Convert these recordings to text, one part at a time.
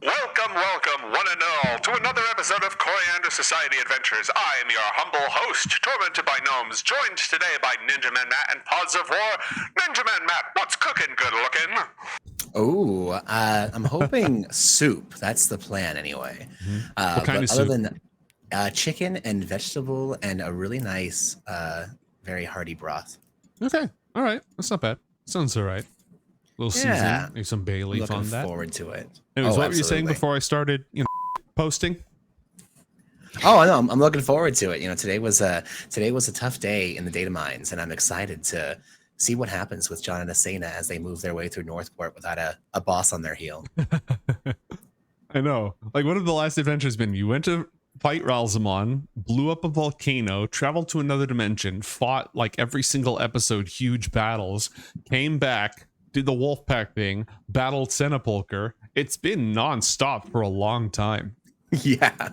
Welcome, one and all, to another episode of Coriander Society Adventures. I am your humble host, tormented by gnomes, joined today by Ninja Man Matt and Pods of War. Ninja Man Matt, what's cooking good looking? Oh, I'm hoping soup. That's the plan anyway. What kind of soup? Other than chicken and vegetable and a really nice, very hearty broth. Okay, all right, that's not bad. Sounds all right. A little seasoning, maybe some bay leaf on that. Looking forward to it. Anyways, what were you saying before I started, posting? Oh no, I'm looking forward to it. Today was a tough day in the data mines, and I'm excited to see what happens with John and Asena as they move their way through Northport without a boss on their heel. I know. Like, what have the last adventures been? You went to fight Ralzamon, blew up a volcano, traveled to another dimension, fought like every single episode, huge battles, came back, did the Wolfpack thing, battled Cenopulchre. It's been nonstop for a long time. Yeah.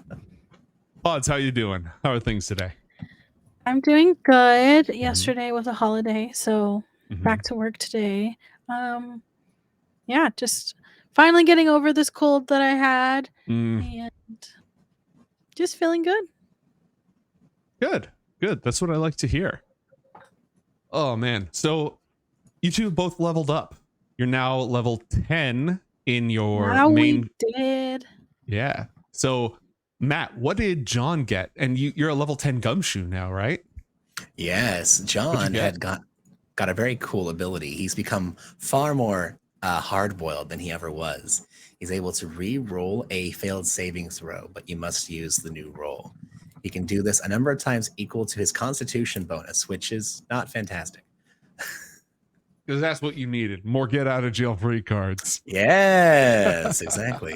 Pods, how you doing? How are things today? I'm doing good. Yesterday was a holiday, so back to work today. Yeah, just finally getting over this cold that I had and just feeling good. Good. That's what I like to hear. Oh man. So you two both leveled up. You're now level 10 in your main. We did. Yeah. So Matt, what did John get? And you're a level 10 gumshoe now, right? Yes, John had got a very cool ability. He's become far more hard-boiled than he ever was. He's able to re-roll a failed saving throw, but you must use the new roll. He can do this a number of times equal to his constitution bonus, which is not fantastic. Because that's what you needed. More get out of jail free cards. Yes, exactly.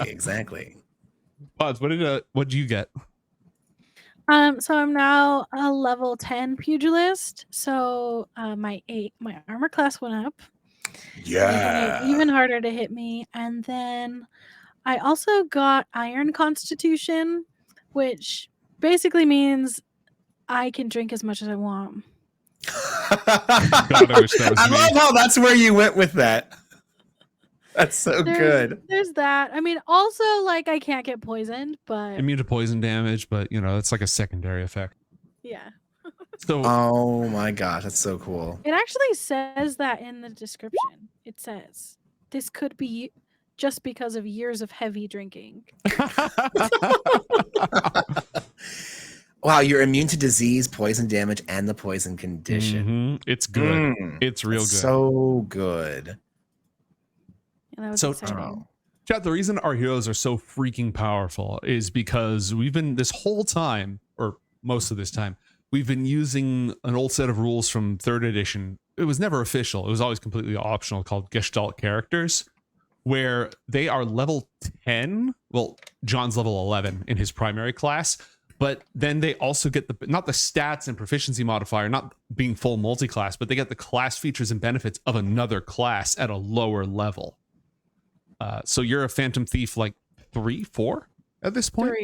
Pods, what did you get? So I'm now a level 10 pugilist. So my armor class went up. Yeah. Even harder to hit me. And then I also got iron constitution, which basically means I can drink as much as I want. I love how that's where you went with that. That's so good. There's that. I mean, also, like, I can't get poisoned, but Immune to poison damage, but it's like a secondary effect. Yeah. So oh my gosh, that's so cool. It actually says that in the description. It says this could be just because of years of heavy drinking. Wow, you're immune to disease, poison damage, and the poison condition. It's good. It's real good. So good. And that was exciting. Chat, the reason our heroes are so freaking powerful is because we've been this whole time, or most of this time, we've been using an old set of rules from 3rd edition. It was never official. It was always completely optional, called Gestalt characters, where they are level 10. Well, John's level 11 in his primary class. But then they also get not the stats and proficiency modifier, not being full multi-class, but they get the class features and benefits of another class at a lower level. So you're a Phantom Thief like 3, 4 at this point?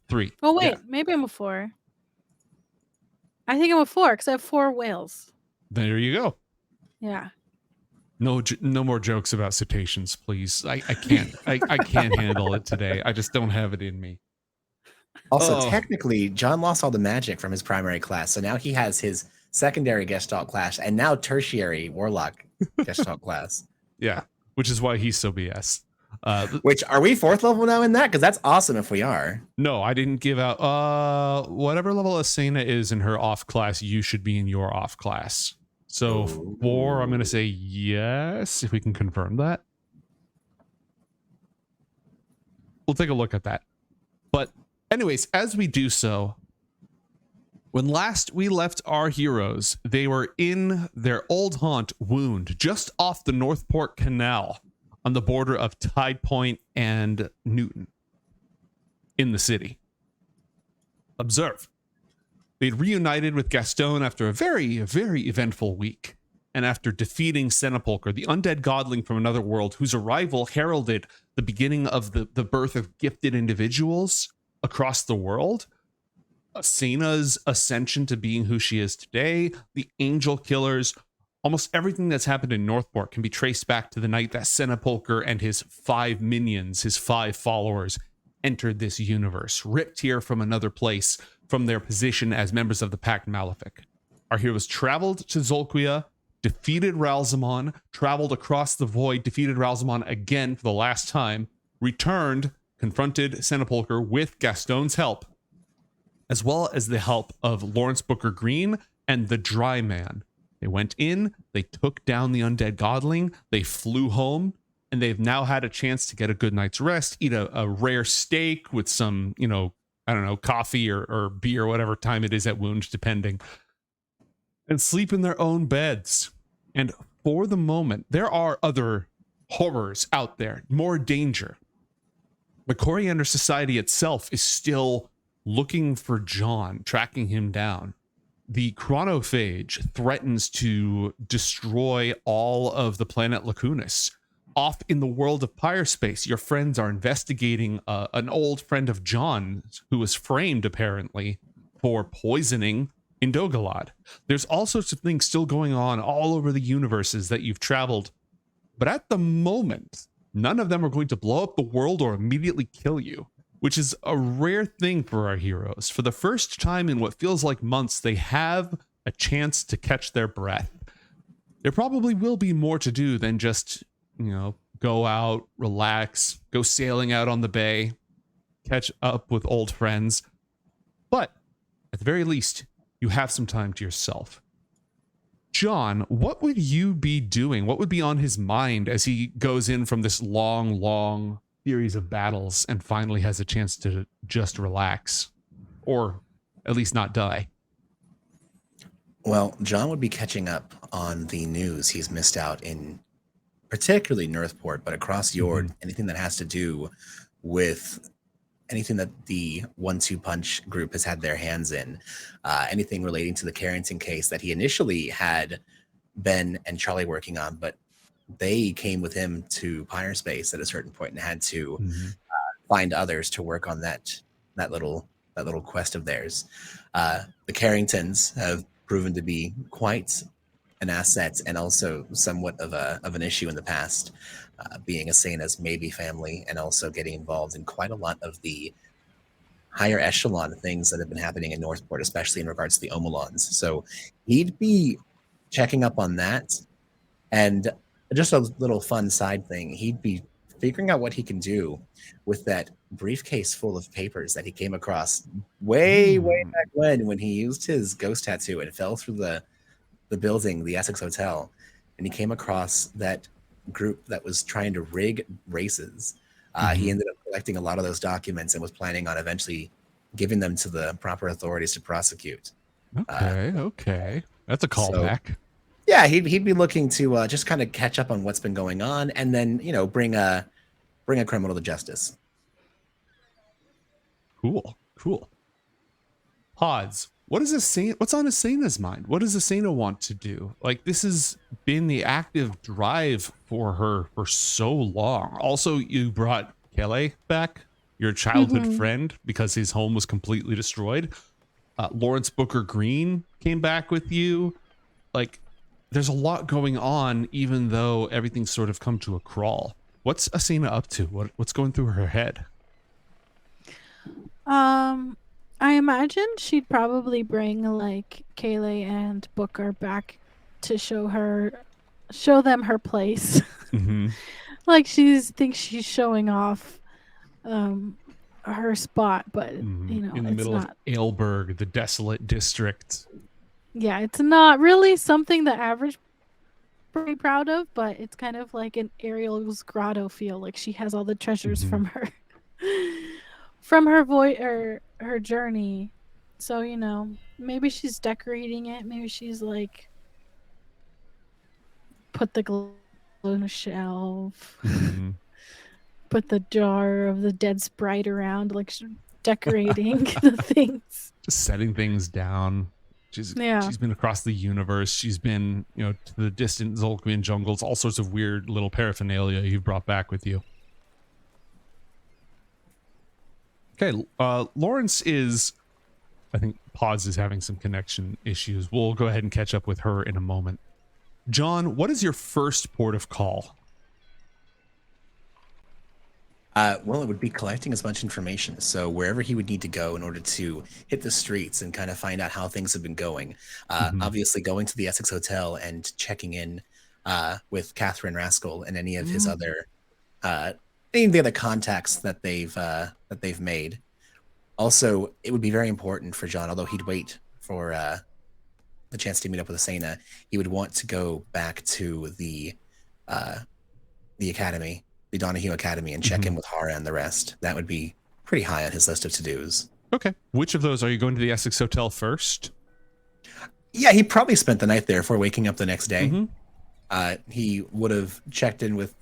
3. Oh, wait. Maybe I'm a 4. I think I'm a 4 because I have 4 whales. There you go. Yeah. No more jokes about cetaceans, please. I can't. I can't handle it today. I just don't have it in me. Also, technically, John lost all the magic from his primary class, so now he has his secondary Gestalt class and now tertiary Warlock Gestalt class. Yeah, which is why he's so BS. Which, are we 4th level now in that? Because that's awesome if we are. No, I didn't give whatever level Asena is in her off class, you should be in your off class. So 4, I'm going to say yes, if we can confirm that. We'll take a look at that. But anyways, as we do so, when last we left our heroes, they were in their old haunt, Wound, just off the Northport Canal on the border of Tide Point and Newton in the city. Observe. They'd reunited with Gaston after a very, very eventful week. And after defeating Cenopulchre, the undead godling from another world, whose arrival heralded the beginning of the birth of gifted individuals across the world, Asena's ascension to being who she is today, the angel killers Almost everything that's happened in Northport can be traced back to the night that Cenopulchre and his 5 minions, his 5 followers, entered this universe, ripped here from another place from their position as members of the Pact Malefic. Our heroes traveled to Zolquia, defeated Ralzamon, traveled across the void, defeated Ralzamon again for the last time, returned, confronted Cenopulchre with Gaston's help, as well as the help of Lawrence Booker Green and the Dry Man. They went in, they took down the undead godling, they flew home, and they've now had a chance to get a good night's rest, eat a rare steak with some, coffee or beer, whatever time it is at Wound, depending, and sleep in their own beds. And for the moment, there are other horrors out there, more danger. The Coriander Society itself is still looking for John, tracking him down. The chronophage threatens to destroy all of the planet Lacunus. Off in the world of Pyrespace, your friends are investigating an old friend of John's who was framed, apparently, for poisoning Indogalad. There's all sorts of things still going on all over the universes that you've traveled. But at the moment, none of them are going to blow up the world or immediately kill you, which is a rare thing for our heroes. For the first time in what feels like months, they have a chance to catch their breath. There probably will be more to do than just, go out, relax, go sailing out on the bay, catch up with old friends. But at the very least, you have some time to yourself. John, what would you be doing? What would be on his mind as he goes in from this long series of battles and finally has a chance to just relax, or at least not die? Well, John would be catching up on the news he's missed out in, particularly Northport, but across Yord, anything that has to do with anything that the 1-2 Punch group has had their hands in, anything relating to the Carrington case that he initially had Ben and Charlie working on, but they came with him to Pyrespace at a certain point and had to find others to work on that little quest of theirs. The Carringtons have proven to be quite an asset and also somewhat of an issue in the past, being Asena's maybe family and also getting involved in quite a lot of the higher echelon things that have been happening in Northport, especially in regards to the Omolons. So he'd be checking up on that. And just a little fun side thing, he'd be figuring out what he can do with that briefcase full of papers that he came across way back when he used his ghost tattoo and fell through the building, the Essex Hotel, and he came across that group that was trying to rig races. He ended up collecting a lot of those documents and was planning on eventually giving them to the proper authorities to prosecute. Okay. That's a callback. Yeah, he'd be looking to just kind of catch up on what's been going on, and then bring a criminal to justice. Cool. Pods. What's on Asena's mind? What does Asena want to do? Like, this has been the active drive for her for so long. Also, you brought Kele back, your childhood friend, because his home was completely destroyed. Lawrence Booker Green came back with you. Like, there's a lot going on, even though everything's sort of come to a crawl. What's Asena up to? What's going through her head? I imagine she'd probably bring like Kayleigh and Booker back to show them her place. Like thinks she's showing off her spot, but in the it's middle not. of Aylburg, the desolate district. Yeah, it's not really something the average pretty proud of, but it's kind of like an Ariel's grotto feel. Like she has all the treasures from her her journey. So, maybe she's decorating it. Maybe she's like put the glue on a shelf. Put the jar of the dead sprite around, like she's decorating the things. Just setting things down. She's been across the universe. She's been, to the distant Zolquian jungles, all sorts of weird little paraphernalia you've brought back with you. Okay, Lawrence I think Pods is having some connection issues. We'll go ahead and catch up with her in a moment. John, what is your first port of call? Well, it would be collecting as much information. So wherever he would need to go in order to hit the streets and kind of find out how things have been going. Obviously, going to the Essex Hotel and checking in with Catherine Rascal and any of his other any of the other contacts that they've made. Also, it would be very important for John, although he'd wait for the chance to meet up with Asena, he would want to go back to the academy, the Donahue Academy, and check in with Hara and the rest. That would be pretty high on his list of to-dos. Okay. Which of those are you going to the Essex Hotel first? Yeah, he probably spent the night there before waking up the next day. He would have checked in with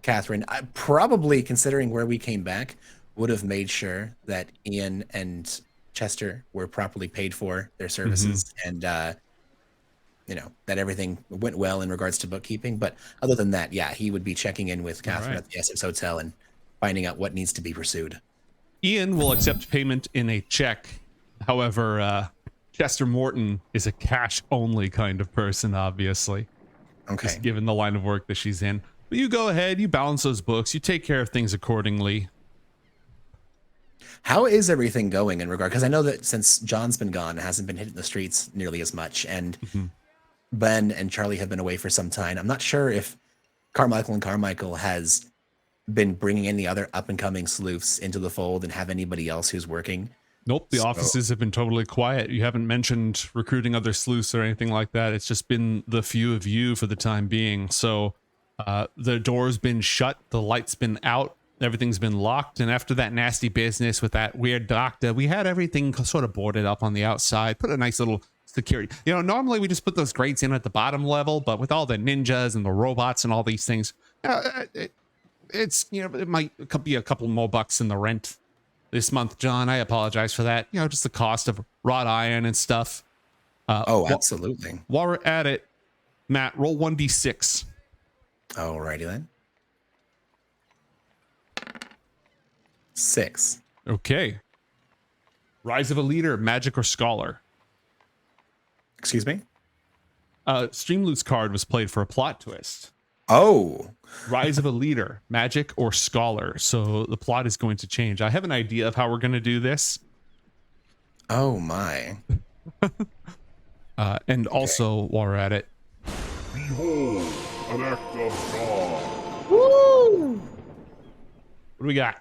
Catherine. Probably, considering where we came back, would have made sure that Ian and Chester were properly paid for their services and that everything went well in regards to bookkeeping. But other than that, yeah, he would be checking in with Catherine at the Essex Hotel and finding out what needs to be pursued. Ian will accept payment in a check. However, Chester Morton is a cash only kind of person, obviously. Okay. Just given the line of work that she's in. But you go ahead, you balance those books, you take care of things accordingly. How is everything going in regard? Because I know that since John's been gone, it hasn't been hitting the streets nearly as much. And Ben and Charlie have been away for some time. I'm not sure if Carmichael has been bringing any other up-and-coming sleuths into the fold and have anybody else who's working. Nope, the offices have been totally quiet. You haven't mentioned recruiting other sleuths or anything like that. It's just been the few of you for the time being. So the door's been shut, the light's been out, everything's been locked. And after that nasty business with that weird doctor, we had everything sort of boarded up on the outside, put a nice little security. Normally we just put those grates in at the bottom level, but with all the ninjas and the robots and all these things, it's, it might be a couple more bucks in the rent this month, John. I apologize for that. Just the cost of wrought iron and stuff. Absolutely. While we're at it, Matt, roll 1d6. Alrighty then. 6. Okay. Rise of a leader, magic or scholar? Excuse me? Streamloot's card was played for a plot twist. Oh. Rise of a leader, magic or scholar. So the plot is going to change. I have an idea of how we're going to do this. Oh my. And also, while we're at it, Behold, an act of God. Woo! what do we got?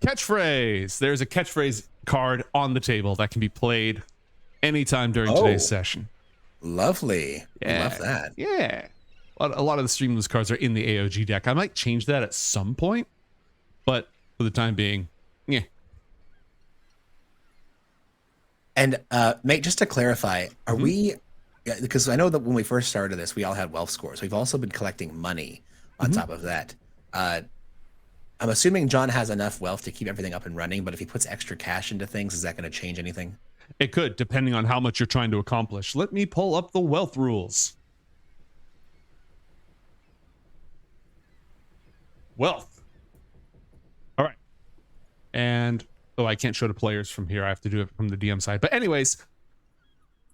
Catchphrase. There's a catchphrase card on the table that can be played anytime during today's session. Lovely. Yeah. Love that. Yeah. A lot of the Streamless cards are in the AOG deck. I might change that at some point, but for the time being, yeah. And mate, just to clarify, are we, because I know that when we first started this, we all had wealth scores. We've also been collecting money on top of that. I'm assuming John has enough wealth to keep everything up and running, but if he puts extra cash into things, is that going to change anything? It could, depending on how much you're trying to accomplish. Let me pull up the wealth rules. Wealth. All right. And, I can't show the players from here. I have to do it from the DM side. But anyways,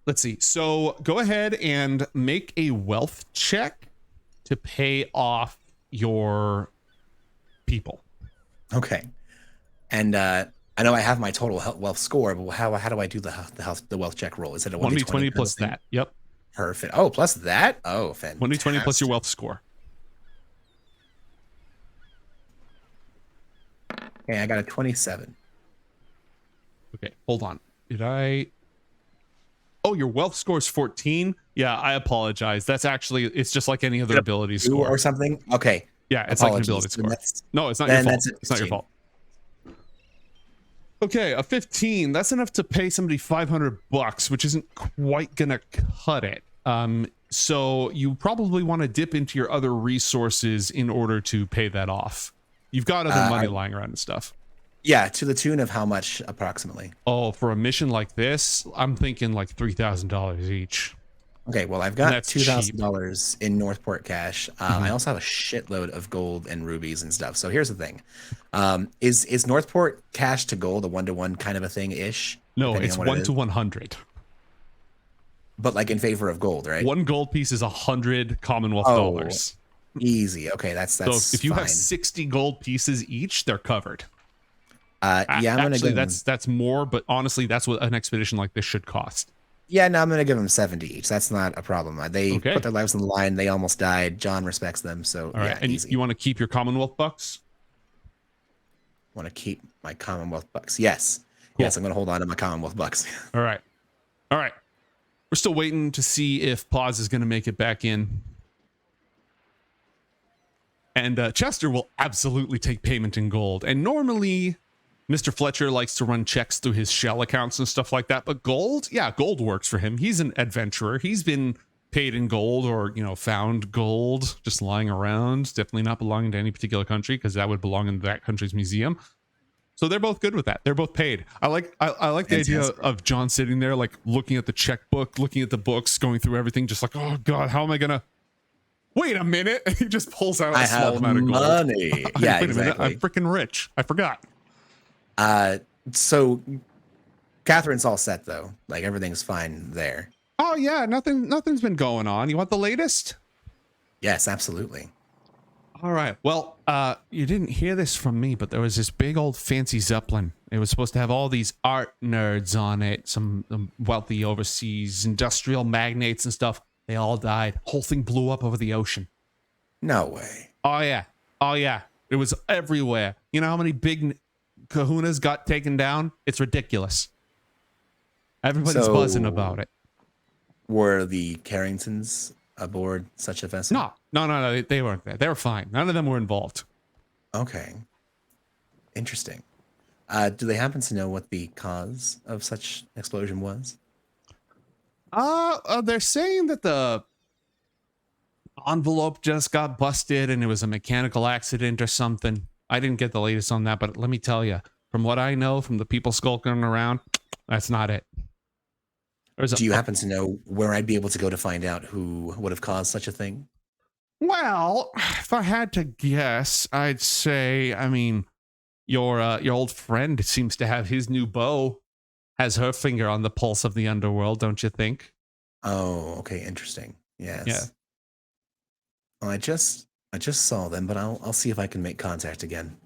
let's see. So go ahead and make a wealth check to pay off your people. Okay. And I know I have my total wealth score, but how do I do the wealth check roll? Is it a 1d20 plus that? Yep. Perfect. Oh, plus that? Oh, fantastic. 1d20 plus your wealth score. Okay, I got a 27. Okay, hold on. Oh, your wealth score is 14? Yeah, I apologize. That's actually, it's just like any other ability score. Or something? Okay. Yeah, it's like an ability score. No, it's not your fault. It's not your fault. Okay, a 15. That's enough to pay somebody $500, which isn't quite gonna cut it. So you probably want to dip into your other resources in order to pay that off. You've got other money lying around and stuff. Yeah, to the tune of how much approximately? Oh, for a mission like this, I'm thinking like $3,000 each. Okay, well, I've got $2,000 in Northport cash. I also have a shitload of gold and rubies and stuff. So here's the thing. Is Northport cash to gold a 1-to-1 kind of a thing-ish? No, it's 1 to 100. But like in favor of gold, right? 1 gold piece is 100 Commonwealth dollars. Easy. Okay, that's so if you fine. have 60 gold pieces each, they're covered. Yeah, I'm gonna actually give that's more, but honestly, that's what an expedition like this should cost. Yeah, no, I'm gonna give them 70 each. That's not a problem. They Okay. put their lives on the line. They almost died. John respects them, so All right, yeah, and easy. you want to keep your Commonwealth bucks? Want to keep my Commonwealth bucks? Yes, Cool. yes, I'm gonna hold on to my Commonwealth bucks. All right. We're still waiting to see if Pause is going to make it back in. And Chester will absolutely take payment in gold. And normally, Mr. Fletcher likes to run checks through his shell accounts and stuff like that. But gold, yeah, gold works for him. He's an adventurer. He's been paid in gold or, found gold just lying around. Definitely not belonging to any particular country because that would belong in that country's museum. So they're both good with that. They're both paid. I like the idea of John sitting there, like looking at the checkbook, looking at the books, going through everything, just like, oh God, how am I gonna? Wait a minute! And he just pulls out a small amount of gold. Money. Yeah, Wait a minute, exactly. I'm freaking rich. I forgot. So Catherine's all set though. Like everything's fine there. Oh yeah, nothing's been going on. You want the latest? Yes, absolutely. All right. Well, you didn't hear this from me, but there was this big old fancy Zeppelin. It was supposed to have all these art nerds on it, some wealthy overseas industrial magnates and stuff. They all died. Whole thing blew up over the ocean. No way. Oh yeah. It was everywhere. You know how many big kahunas got taken down? It's ridiculous. Everybody's buzzing about it. Were the Carringtons aboard such a vessel? No, they weren't there. They were fine. None of them were involved. Okay. Interesting. Do they happen to know what the cause of such explosion was? They're saying that the envelope just got busted and it was a mechanical accident or something. I didn't get the latest on that, but let me tell you, from what I know from the people skulking around, that's not it. Do you happen to know where I'd be able to go to find out who would have caused such a thing? Well, if I had to guess, I'd say, your old friend seems to have his new beau, has her finger on the pulse of the underworld, don't you think? Oh, okay, interesting. Yes. Yeah. Well, I just saw them, but I'll see if I can make contact again.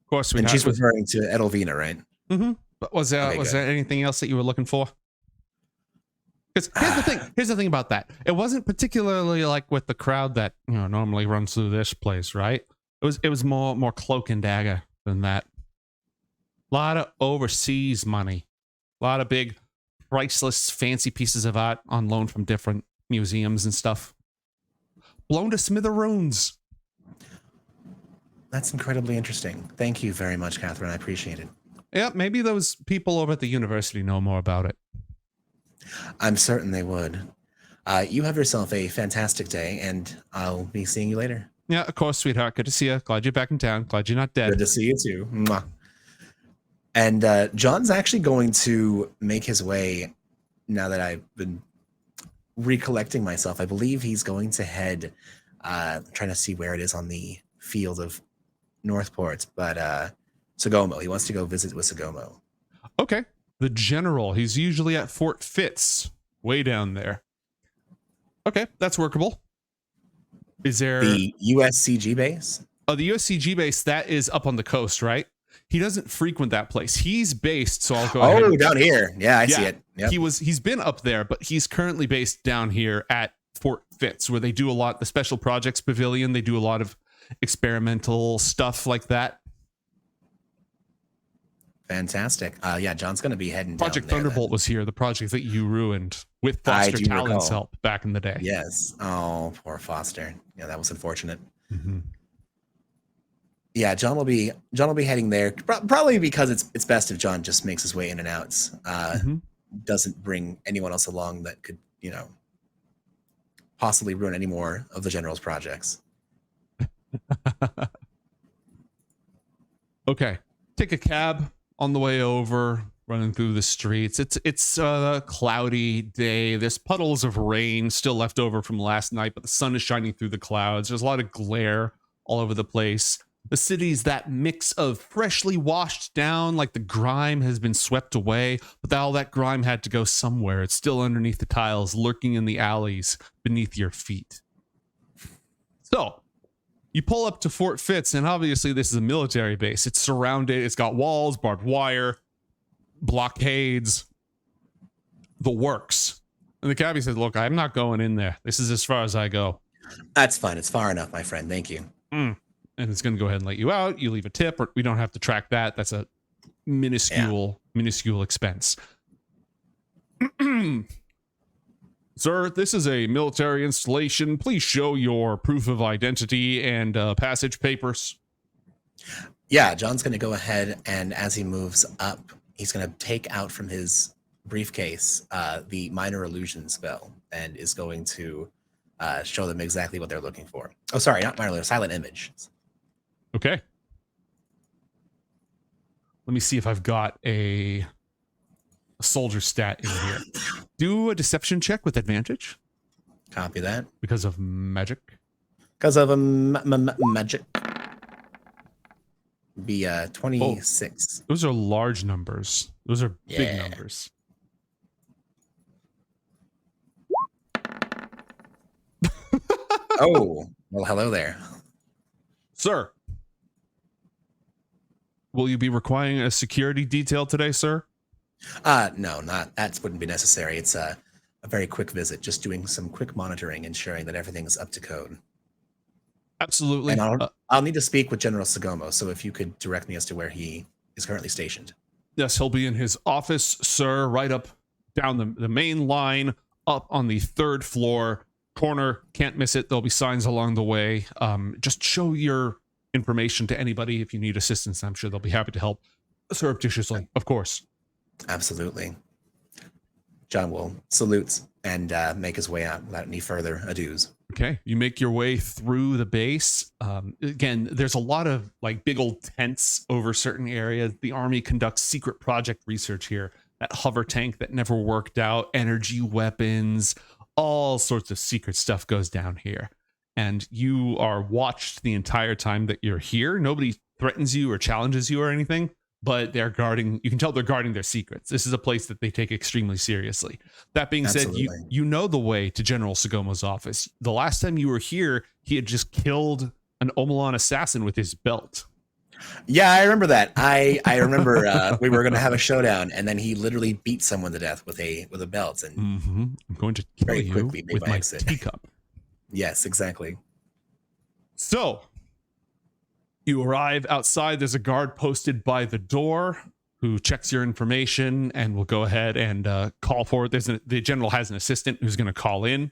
Of course, And she's referring to Edelvina, right? Mm-hmm. But was there anything else that you were looking for? Because here's the thing about that. It wasn't particularly like with the crowd that normally runs through this place, right? It was more cloak and dagger than that. A lot of overseas money, a lot of big, priceless, fancy pieces of art on loan from different museums and stuff. Blown to smithereens. That's incredibly interesting. Thank you very much, Catherine. I appreciate it. Yeah, maybe those people over at the university know more about it. I'm certain they would. You have yourself a fantastic day, and I'll be seeing you later. Yeah, of course, sweetheart. Good to see you. Glad you're back in town. Glad you're not dead. Good to see you too. Mwah. And John's actually going to make his way, now that I've been recollecting myself, I believe he's going to head, trying to see where it is on the field of Northport, but Sagomo. He wants to go visit with Sagomo. Okay. The general. He's usually at Fort Fitz, way down there. Okay, that's workable. Is there the USCG base? Oh, the USCG base, that is up on the coast, right? He doesn't frequent that place. He's based, so I'll go ahead. Oh, down here. Yeah, I see it. Yep. He's been up there, but he's currently based down here at Fort Fitz, where they do a lot, the Special Projects Pavilion, they do a lot of experimental stuff like that. Fantastic. Yeah, John's going to be heading Project down there. Thunderbolt was here, the project that you ruined with Foster Talon's help back in the day. Yes. Oh, poor Foster. Yeah, that was unfortunate. Mm-hmm. Yeah, John will be heading there, probably because it's best if John just makes his way in and out. Doesn't bring anyone else along that could, possibly ruin any more of the general's projects. Okay. Take a cab on the way over, running through the streets. It's a cloudy day. There's puddles of rain still left over from last night, but the sun is shining through the clouds. There's a lot of glare all over the place. The city's that mix of freshly washed down, like the grime has been swept away, but all that grime had to go somewhere. It's still underneath the tiles, lurking in the alleys beneath your feet. So, you pull up to Fort Fitz, and obviously this is a military base. It's surrounded, it's got walls, barbed wire, blockades, the works. And the cabbie says, look, I'm not going in there. This is as far as I go. That's fine. It's far enough, my friend. Thank you. And it's going to go ahead and let you out. You leave a tip, or we don't have to track that. That's a minuscule expense. Sir, this is a military installation. Please show your proof of identity and passage papers. Yeah, John's going to go ahead, and as he moves up, he's going to take out from his briefcase the minor illusion spell, and is going to show them exactly what they're looking for. Oh, sorry, not minor illusion, silent image. Okay. Let me see if I've got a soldier stat in here. Do a deception check with advantage. Copy that. Because of magic. Because of a magic. Be 26. Those are large numbers. Those are big numbers. Oh, well, hello there. Sir. Will you be requiring a security detail today, sir? No, that wouldn't be necessary. It's a very quick visit, just doing some quick monitoring, ensuring that everything's up to code. Absolutely. And I'll need to speak with General Sagomo, so if you could direct me as to where he is currently stationed. Yes, he'll be in his office, sir, right up down the main line, up on the 3rd floor, corner, can't miss it. There'll be signs along the way. Just show your information to anybody if you need assistance. I'm sure they'll be happy to help surreptitiously, of course. Absolutely. John will salute and make his way out without any further adieus. Okay, you make your way through the base. Again, there's a lot of like big old tents over certain areas. The Army conducts secret project research here. That hover tank that never worked out, energy weapons, all sorts of secret stuff goes down here. And you are watched the entire time that you're here. Nobody threatens you or challenges you or anything, but they're guarding, you can tell they're guarding their secrets. This is a place that they take extremely seriously. That being Absolutely. said, you know the way to General Sagomo's office. The last time you were here, he had just killed an Omelan assassin with his belt. Yeah, I remember that. I remember we were going to have a showdown, and then he literally beat someone to death with a belt. And I'm going to kill very you quickly made with by my accident. teacup. Yes, exactly. So you arrive outside. There's a guard posted by the door who checks your information and will go ahead and call for it. The general has an assistant who's going to call in.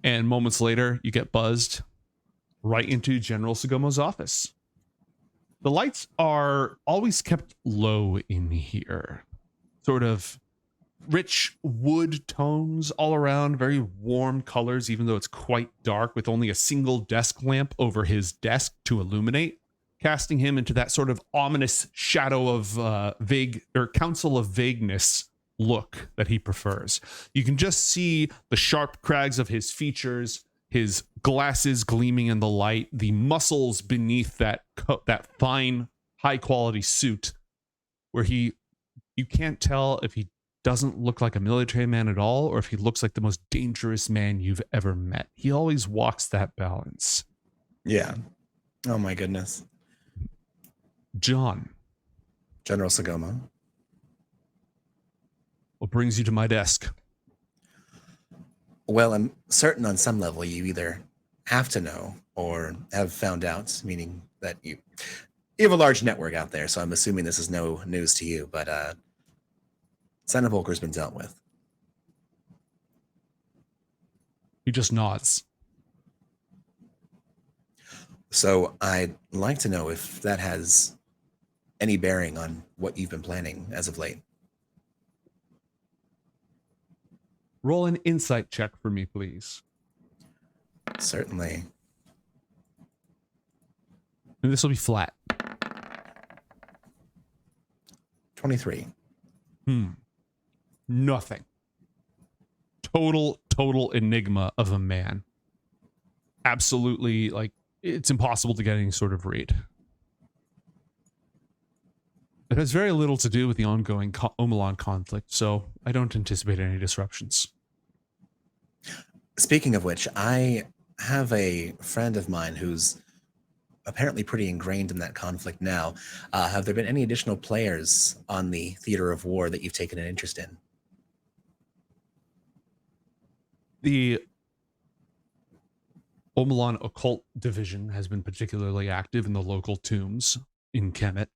And moments later, you get buzzed right into General Sagomo's office. The lights are always kept low in here. Sort of rich wood tones all around, very warm colors, even though it's quite dark, with only a single desk lamp over his desk to illuminate, casting him into that sort of ominous shadow of council of vagueness look that he prefers. You can just see the sharp crags of his features, his glasses gleaming in the light, the muscles beneath that fine, high-quality suit, where you can't tell if he doesn't look like a military man at all, or if he looks like the most dangerous man you've ever met. He always walks that balance. Yeah. Oh my goodness. John. General Sagomo. What brings you to my desk? Well, I'm certain on some level you either have to know or have found out, meaning that you have a large network out there, so I'm assuming this is no news to you, but Cenopulchre's been dealt with. He just nods. So I'd like to know if that has any bearing on what you've been planning as of late. Roll an insight check for me, please. Certainly. And this will be flat. 23. Nothing. Total enigma of a man. Absolutely, like, it's impossible to get any sort of read. It has very little to do with the ongoing Omelon conflict, so I don't anticipate any disruptions. Speaking of which, I have a friend of mine who's apparently pretty ingrained in that conflict now. Have there been any additional players on the theater of war that you've taken an interest in? The Omelon Occult Division has been particularly active in the local tombs in Kemet,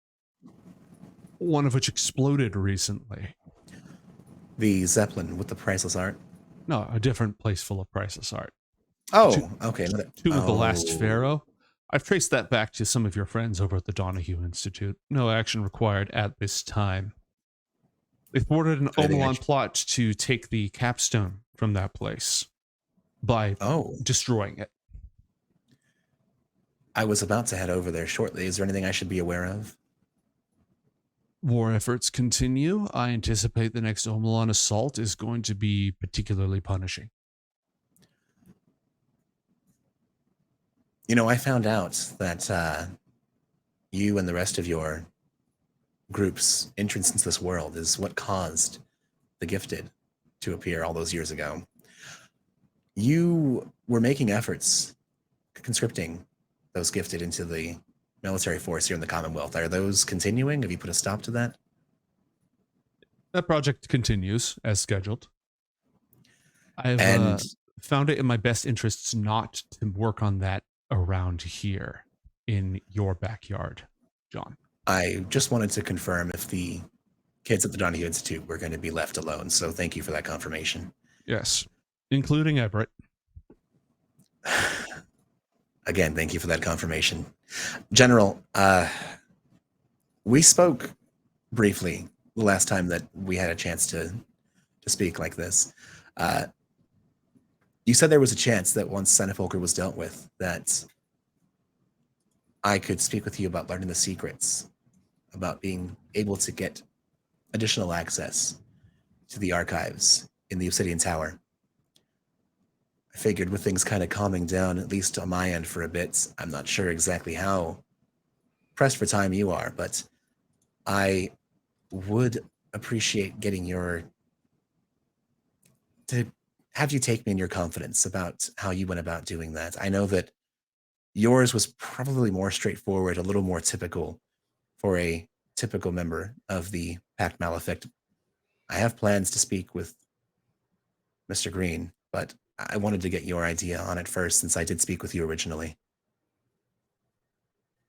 one of which exploded recently. The Zeppelin with the priceless art? No, a different place full of priceless art. Oh, okay. Tomb of the Last Pharaoh. I've traced that back to some of your friends over at the Donahue Institute. No action required at this time. They thwarted an Omelon plot to take the capstone from that place by destroying it. I was about to head over there shortly. Is there anything I should be aware of? War efforts continue. I anticipate the next Omelon assault is going to be particularly punishing. You know, I found out that you and the rest of your group's entrance into this world is what caused the Gifted to appear all those years ago. You were making efforts conscripting those Gifted into the military force here in the Commonwealth. Are those continuing? Have you put a stop to that? That project continues as scheduled. I've found it in my best interests not to work on that around here in your backyard, John. I just wanted to confirm if the kids at the Donahue Institute were going to be left alone, so thank you for that confirmation. Yes, including Everett. Again, thank you for that confirmation. General, we spoke briefly the last time that we had a chance to speak like this. You said there was a chance that once Cenopulchre was dealt with, that I could speak with you about learning the secrets, about being able to get additional access to the archives in the Obsidian Tower. I figured with things kind of calming down, at least on my end for a bit, I'm not sure exactly how pressed for time you are, but I would appreciate getting to have you take me in your confidence about how you went about doing that. I know that yours was probably more straightforward, a little more typical for a typical member of the Pact Malefic. I have plans to speak with Mr. Green, but I wanted to get your idea on it first, since I did speak with you originally.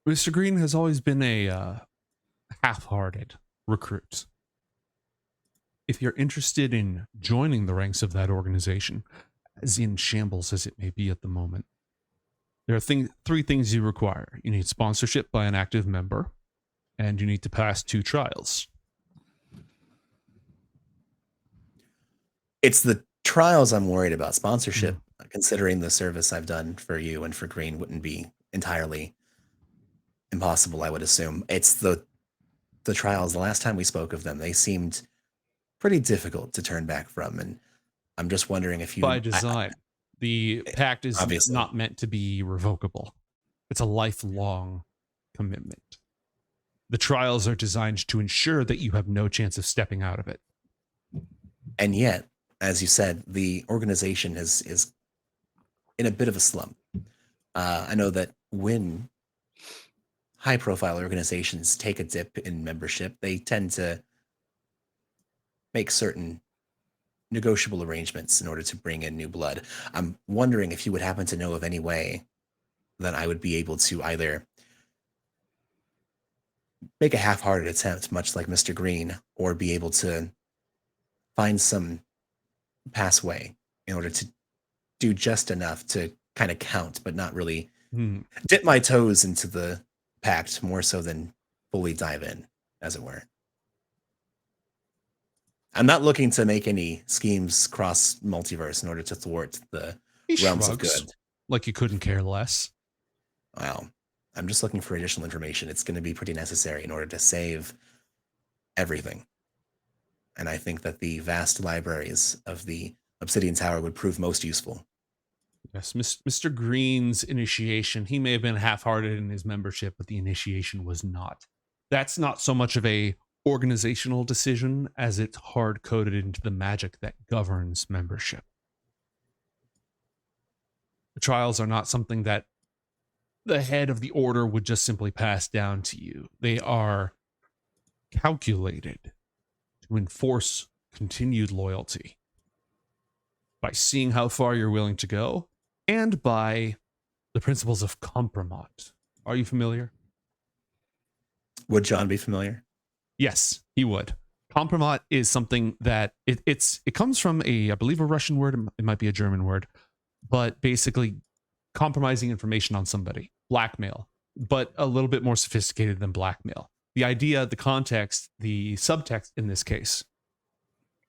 Mr. Green has always been a half-hearted recruit. If you're interested in joining the ranks of that organization, as in shambles as it may be at the moment, there are three things you require. You need sponsorship by an active member, and you need to pass 2 trials. It's the trials I'm worried about. Sponsorship, considering the service I've done for you and for Green, wouldn't be entirely impossible, I would assume. It's the trials. The last time we spoke of them, they seemed pretty difficult to turn back from, and I'm just wondering if you... By design. The pact is obviously not meant to be revocable. It's a lifelong commitment. The trials are designed to ensure that you have no chance of stepping out of it. And yet, as you said, the organization is in a bit of a slump. I know that when high-profile organizations take a dip in membership, they tend to make certain negotiable arrangements in order to bring in new blood. I'm wondering if you would happen to know of any way that I would be able to either make a half-hearted attempt, much like Mr. Green, or be able to find some pathway in order to do just enough to kind of count, but not really dip my toes into the pact more so than fully dive in, as it were. I'm not looking to make any schemes cross multiverse in order to thwart the realms of good. Like you couldn't care less. Well, I'm just looking for additional information. It's going to be pretty necessary in order to save everything. And I think that the vast libraries of the Obsidian Tower would prove most useful. Yes, Mr. Green's initiation, he may have been half-hearted in his membership, but the initiation was not. That's not so much of a organizational decision as it's hard-coded into the magic that governs membership. The trials are not something that the head of the order would just simply pass down to you. They are calculated to enforce continued loyalty by seeing how far you're willing to go and by the principles of compromise. Are you familiar? Would John be familiar? Yes, he would. Compromat is something that it comes from I believe a Russian word. It might be a German word, but basically compromising information on somebody, blackmail, but a little bit more sophisticated than blackmail. The idea, the context, the subtext in this case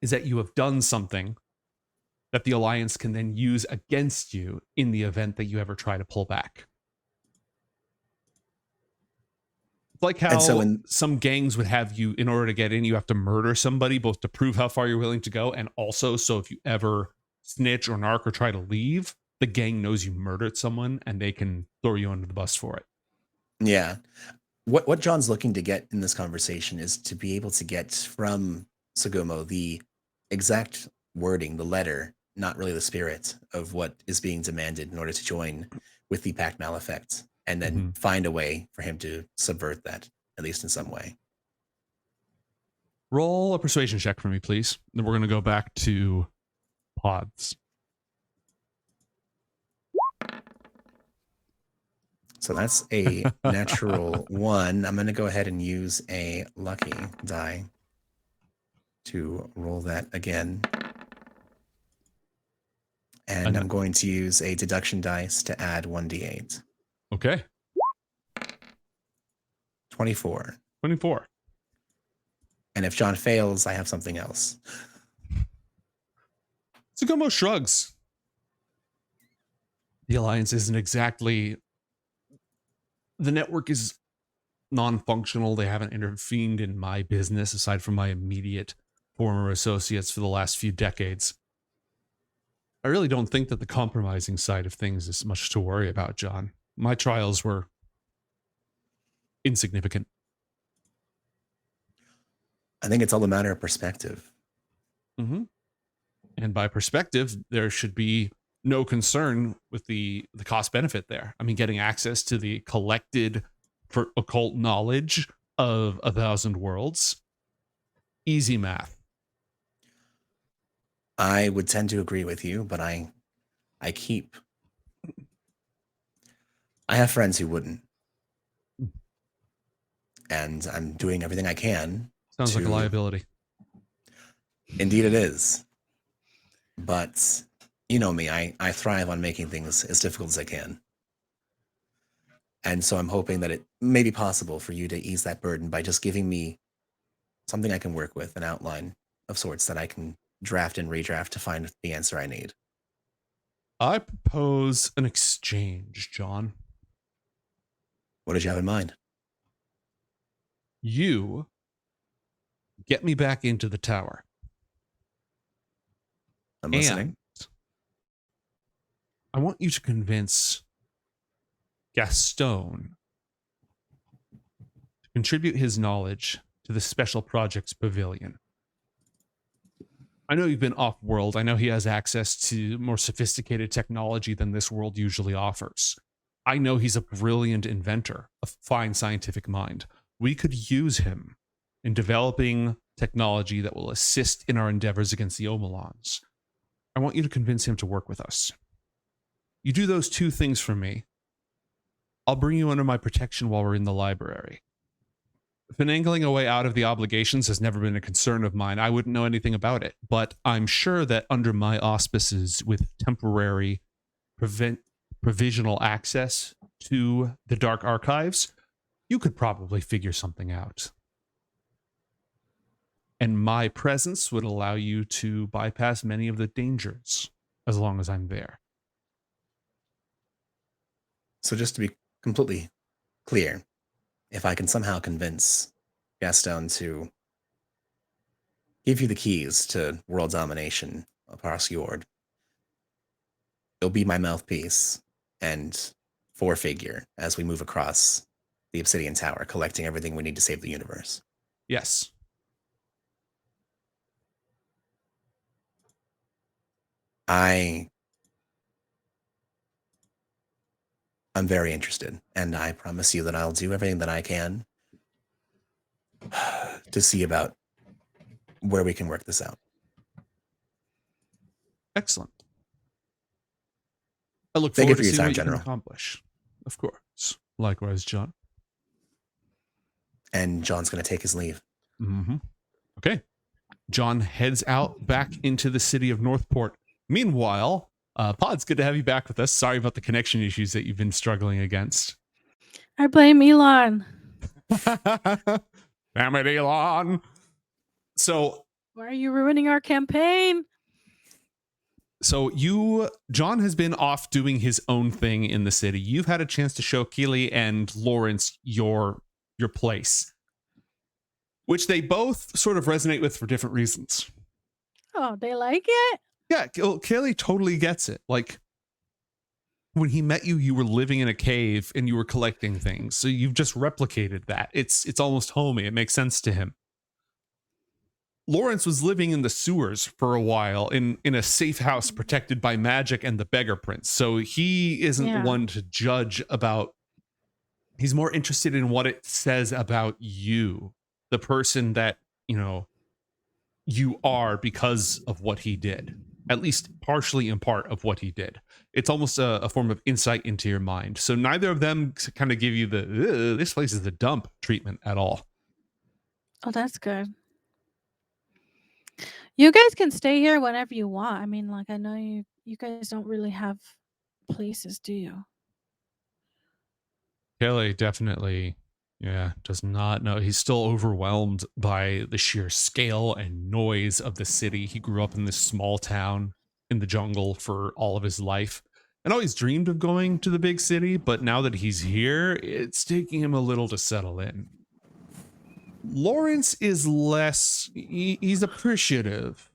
is that you have done something that the Alliance can then use against you in the event that you ever try to pull back. It's like how some gangs would have you, in order to get in, you have to murder somebody, both to prove how far you're willing to go, and also so if you ever snitch or narc or try to leave, the gang knows you murdered someone and they can throw you under the bus for it. Yeah. What John's looking to get in this conversation is to be able to get from Segumo the exact wording, the letter, not really the spirit of what is being demanded in order to join with the Pact Malefic, and then find a way for him to subvert that, at least in some way. Roll a persuasion check for me, please. Then we're going to go back to pods. So that's a natural 1. I'm going to go ahead and use a lucky die to roll that again. And I'm going to use a deduction dice to add 1d8. Okay. 24. 24. And if John fails, I have something else. Segumo shrugs. The Alliance isn't exactly... The network is non-functional. They haven't intervened in my business, aside from my immediate former associates, for the last few decades. I really don't think that the compromising side of things is much to worry about, John. My trials were insignificant. I think it's all a matter of perspective. Mm-hmm. And by perspective, there should be no concern with the cost benefit there. I mean, getting access to the collected for occult knowledge of 1,000 worlds, easy math. I would tend to agree with you, but I have friends who wouldn't. And I'm doing everything I can. Sounds like a liability. Indeed it is. But you know me, I thrive on making things as difficult as I can. And so I'm hoping that it may be possible for you to ease that burden by just giving me something I can work with, an outline of sorts that I can draft and redraft to find the answer I need. I propose an exchange, John. What did you have in mind? You get me back into the tower. I'm listening. And I want you to convince Gaston to contribute his knowledge to the Special Projects Pavilion. I know you've been off-world. I know he has access to more sophisticated technology than this world usually offers. I know he's a brilliant inventor, a fine scientific mind. We could use him in developing technology that will assist in our endeavors against the Omelons. I want you to convince him to work with us. You do those two things for me, I'll bring you under my protection while we're in the library. Finagling a way out of the obligations has never been a concern of mine. I wouldn't know anything about it, but I'm sure that under my auspices, with temporary provisional access to the Dark Archives, you could probably figure something out. And my presence would allow you to bypass many of the dangers as long as I'm there. So just to be completely clear, if I can somehow convince Gaston to give you the keys to world domination across Yord, You'll be my mouthpiece and forefigure as we move across the Obsidian Tower, collecting everything we need to save the universe. Yes. I'm very interested, and I promise you that I'll do everything that I can to see about where we can work this out. Excellent. I look Thank you forward for to your seeing time, what you can General. accomplish. Of course. Likewise, John. And John's going to take his leave. Mm-hmm. Okay. John heads out back into the city of Northport. Meanwhile, Pod's good to have you back with us. Sorry about the connection issues that you've been struggling against. I blame Elon. Damn it, Elon. So, Why are you ruining our campaign? John has been off doing his own thing in the city. You've had a chance to show Keely and Lawrence your place, which they both sort of resonate with for different reasons. Oh, they like it? Yeah, Keely totally gets it. Like, when he met you, you were living in a cave and you were collecting things. So you've just replicated that. It's almost homey. It makes sense to him. Lawrence was living in the sewers for a while in a safe house protected by magic and the Beggar Prince. So he isn't one to judge about. He's more interested in what it says about you, the person that, you are because of what he did, at least partially in part of what he did. It's almost a form of insight into your mind. So neither of them kind of give you the, this place is a dump treatment at all. Oh, that's good. You guys can stay here whenever you want. I mean, like, I know you guys don't really have places, do you? Kelly definitely, does not know. He's still overwhelmed by the sheer scale and noise of the city. He grew up in this small town in the jungle for all of his life and always dreamed of going to the big city. But now that he's here, it's taking him a little to settle in. Lawrence is less, he's appreciative,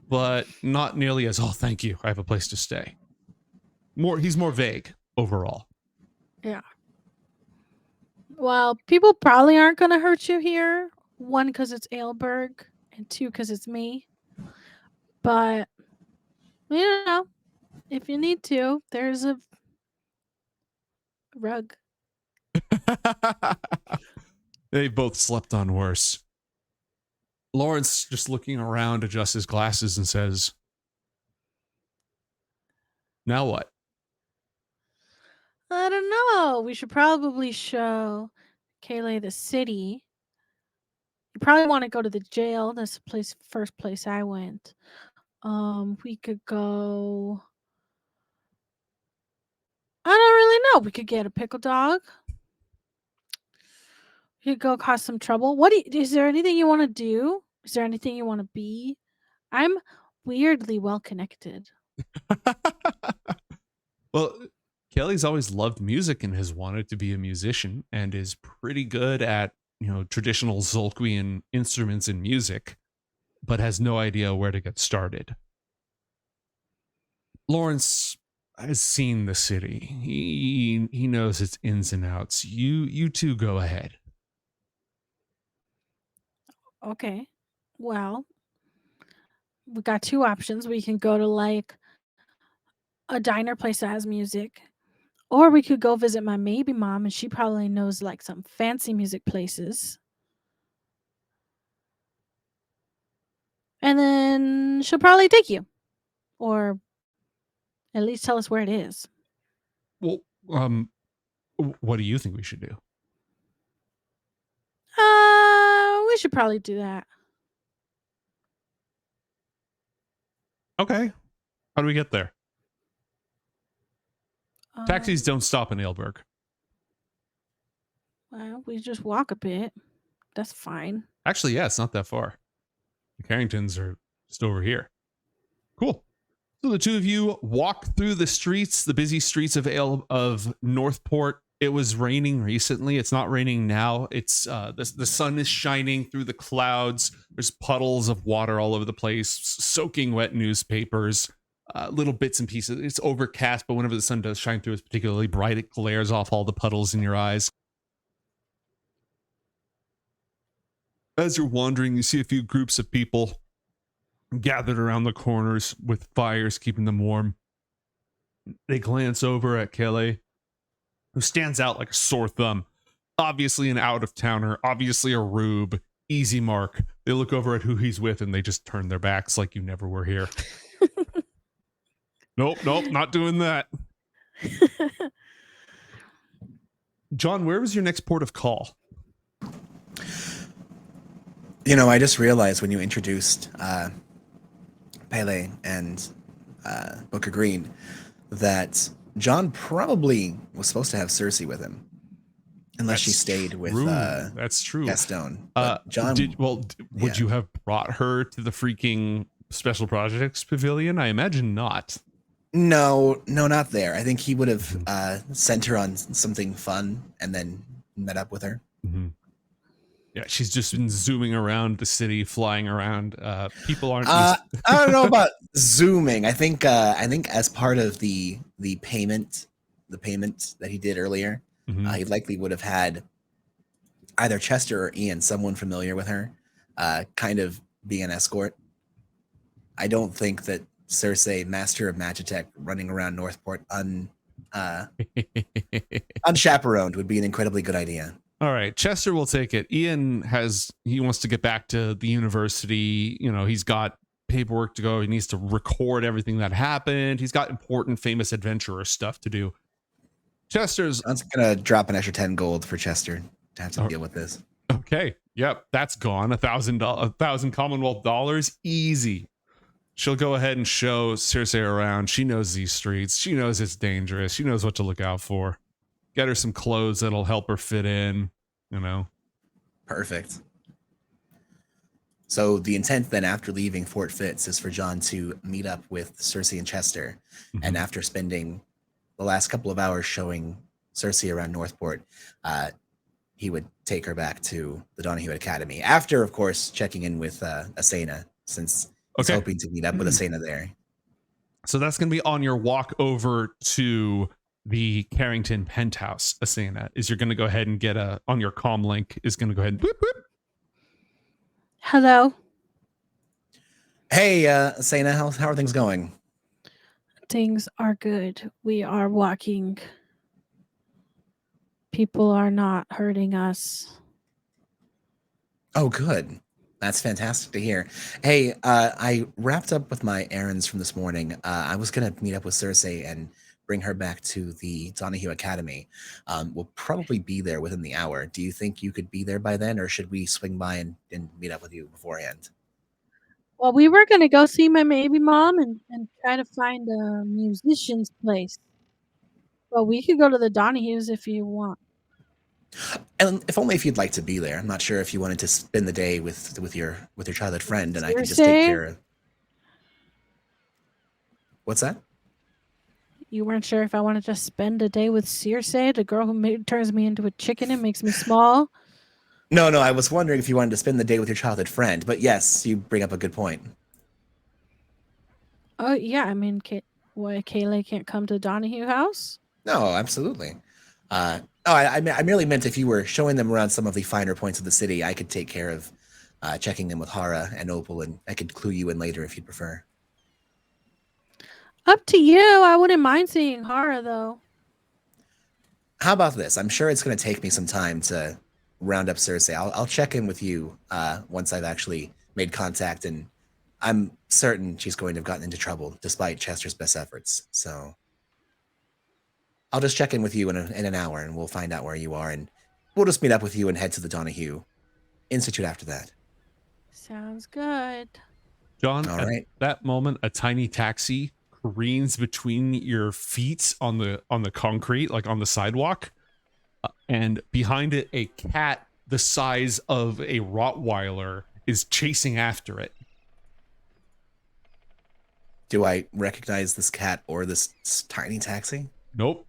but not nearly as, oh, thank you, I have a place to stay. He's more vague overall. Yeah. Well, people probably aren't going to hurt you here. One, because it's Aelberg, and two, because it's me. But, if you need to, there's a rug. They both slept on worse. Lawrence, just looking around, adjusts his glasses and says, now what? I don't know. We should probably show Kayleigh the city. You probably want to go to the jail. That's the first place I went. We could go. I don't really know. We could get a pickle dog. You could go cause some trouble. Is there anything you want to do? Is there anything you want to be? I'm weirdly well connected. Well, Kelly's always loved music and has wanted to be a musician and is pretty good at, traditional Zolkwian instruments and music, but has no idea where to get started. Lawrence has seen the city. He knows its ins and outs. You two go ahead. Okay. Well, we got two options. We can go to like a diner place that has music, or we could go visit my maybe mom, and she probably knows like some fancy music places. And then she'll probably take you, or at least tell us where it is. Well, what do you think we should do? We should probably do that. Okay. How do we get there? Taxis don't stop in Aelberg. Well, we just walk a bit. That's fine. Actually, yeah, it's not that far. The Carringtons are just over here. Cool. So the two of you walk through the busy streets of Northport. It was raining recently. It's not raining now. It's the sun is shining through the clouds. There's puddles of water all over the place, soaking wet newspapers. little bits and pieces. It's overcast, but whenever the sun does shine through, it's particularly bright. It glares off all the puddles in your eyes. As you're wandering, you see a few groups of people gathered around the corners with fires keeping them warm. They glance over at Kelly, who stands out like a sore thumb. Obviously an out-of-towner, obviously a rube, easy mark. They look over at who he's with and they just turn their backs like you never were here. Nope, not doing that. John, where was your next port of call? You know, I just realized when you introduced Pele and Booker Green that John probably was supposed to have Cersei with him, unless she stayed with that's true. Gaston. John, would you have brought her to the freaking Special Projects Pavilion? I imagine not. No, not there. I think he would have sent her on something fun and then met up with her. Mm-hmm. Yeah, she's just been zooming around the city, flying around. People aren't. I don't know about zooming. I think as part of the payment that he did earlier, he likely would have had either Chester or Ian, someone familiar with her, kind of be an escort. I don't think that Cersei, Master of Magitech, running around Northport unchaperoned would be an incredibly good idea. All right, Chester will take it. Ian he wants to get back to the university. You know, he's got paperwork to go. He needs to record everything that happened. He's got important, famous adventurer stuff to do. Chester's... I'm going to drop an extra 10 gold for Chester to have to deal with this. Okay, yep, that's gone. $1,000 Commonwealth dollars, easy. She'll go ahead and show Cersei around. She knows these streets. She knows it's dangerous. She knows what to look out for. Get her some clothes that'll help her fit in, you know. Perfect. So the intent then after leaving Fort Fitz is for John to meet up with Cersei and Chester. Mm-hmm. And after spending the last couple of hours showing Cersei around Northport, he would take her back to the Donahue Academy. After, of course, checking in with Asena, since he's hoping to meet up with Asena there. So that's going to be on your walk over to the Carrington penthouse. Asena, is you're going to go ahead and get on your comm link is going to go ahead and boop, boop. Hello. Hey, Asena, how are things going? Things are good. We are walking. People are not hurting us. Oh, good. That's fantastic to hear. Hey, I wrapped up with my errands from this morning. I was going to meet up with Cersei and bring her back to the Donahue Academy. We'll probably be there within the hour. Do you think you could be there by then, or should we swing by and meet up with you beforehand? Well, we were going to go see my baby mom and try to find a musician's place. Well, we could go to the Donahues if you want. And if only if you'd like to be there. I'm not sure if you wanted to spend the day with your childhood friend, and I can just take care of. What's that? You weren't sure if I wanted to spend a day with Circe, the girl who turns me into a chicken and makes me small? No, I was wondering if you wanted to spend the day with your childhood friend. But yes, you bring up a good point. Oh, yeah. I mean, Kayla can't come to the Donahue house? No, absolutely. I merely meant if you were showing them around some of the finer points of the city, I could take care of checking them with Hara and Opal, and I could clue you in later if you'd prefer. Up to you. I wouldn't mind seeing Hara, though. How about this? I'm sure it's going to take me some time to round up Cersei. I'll check in with you once I've actually made contact, and I'm certain she's going to have gotten into trouble despite Chester's best efforts. So I'll just check in with you in an hour, and we'll find out where you are, and we'll just meet up with you and head to the Donahue Institute after that. Sounds good. John, all at right. that moment, a tiny taxi careens between your feet on the concrete, like on the sidewalk, and behind it, a cat the size of a Rottweiler is chasing after it. Do I recognize this cat or this tiny taxi? Nope.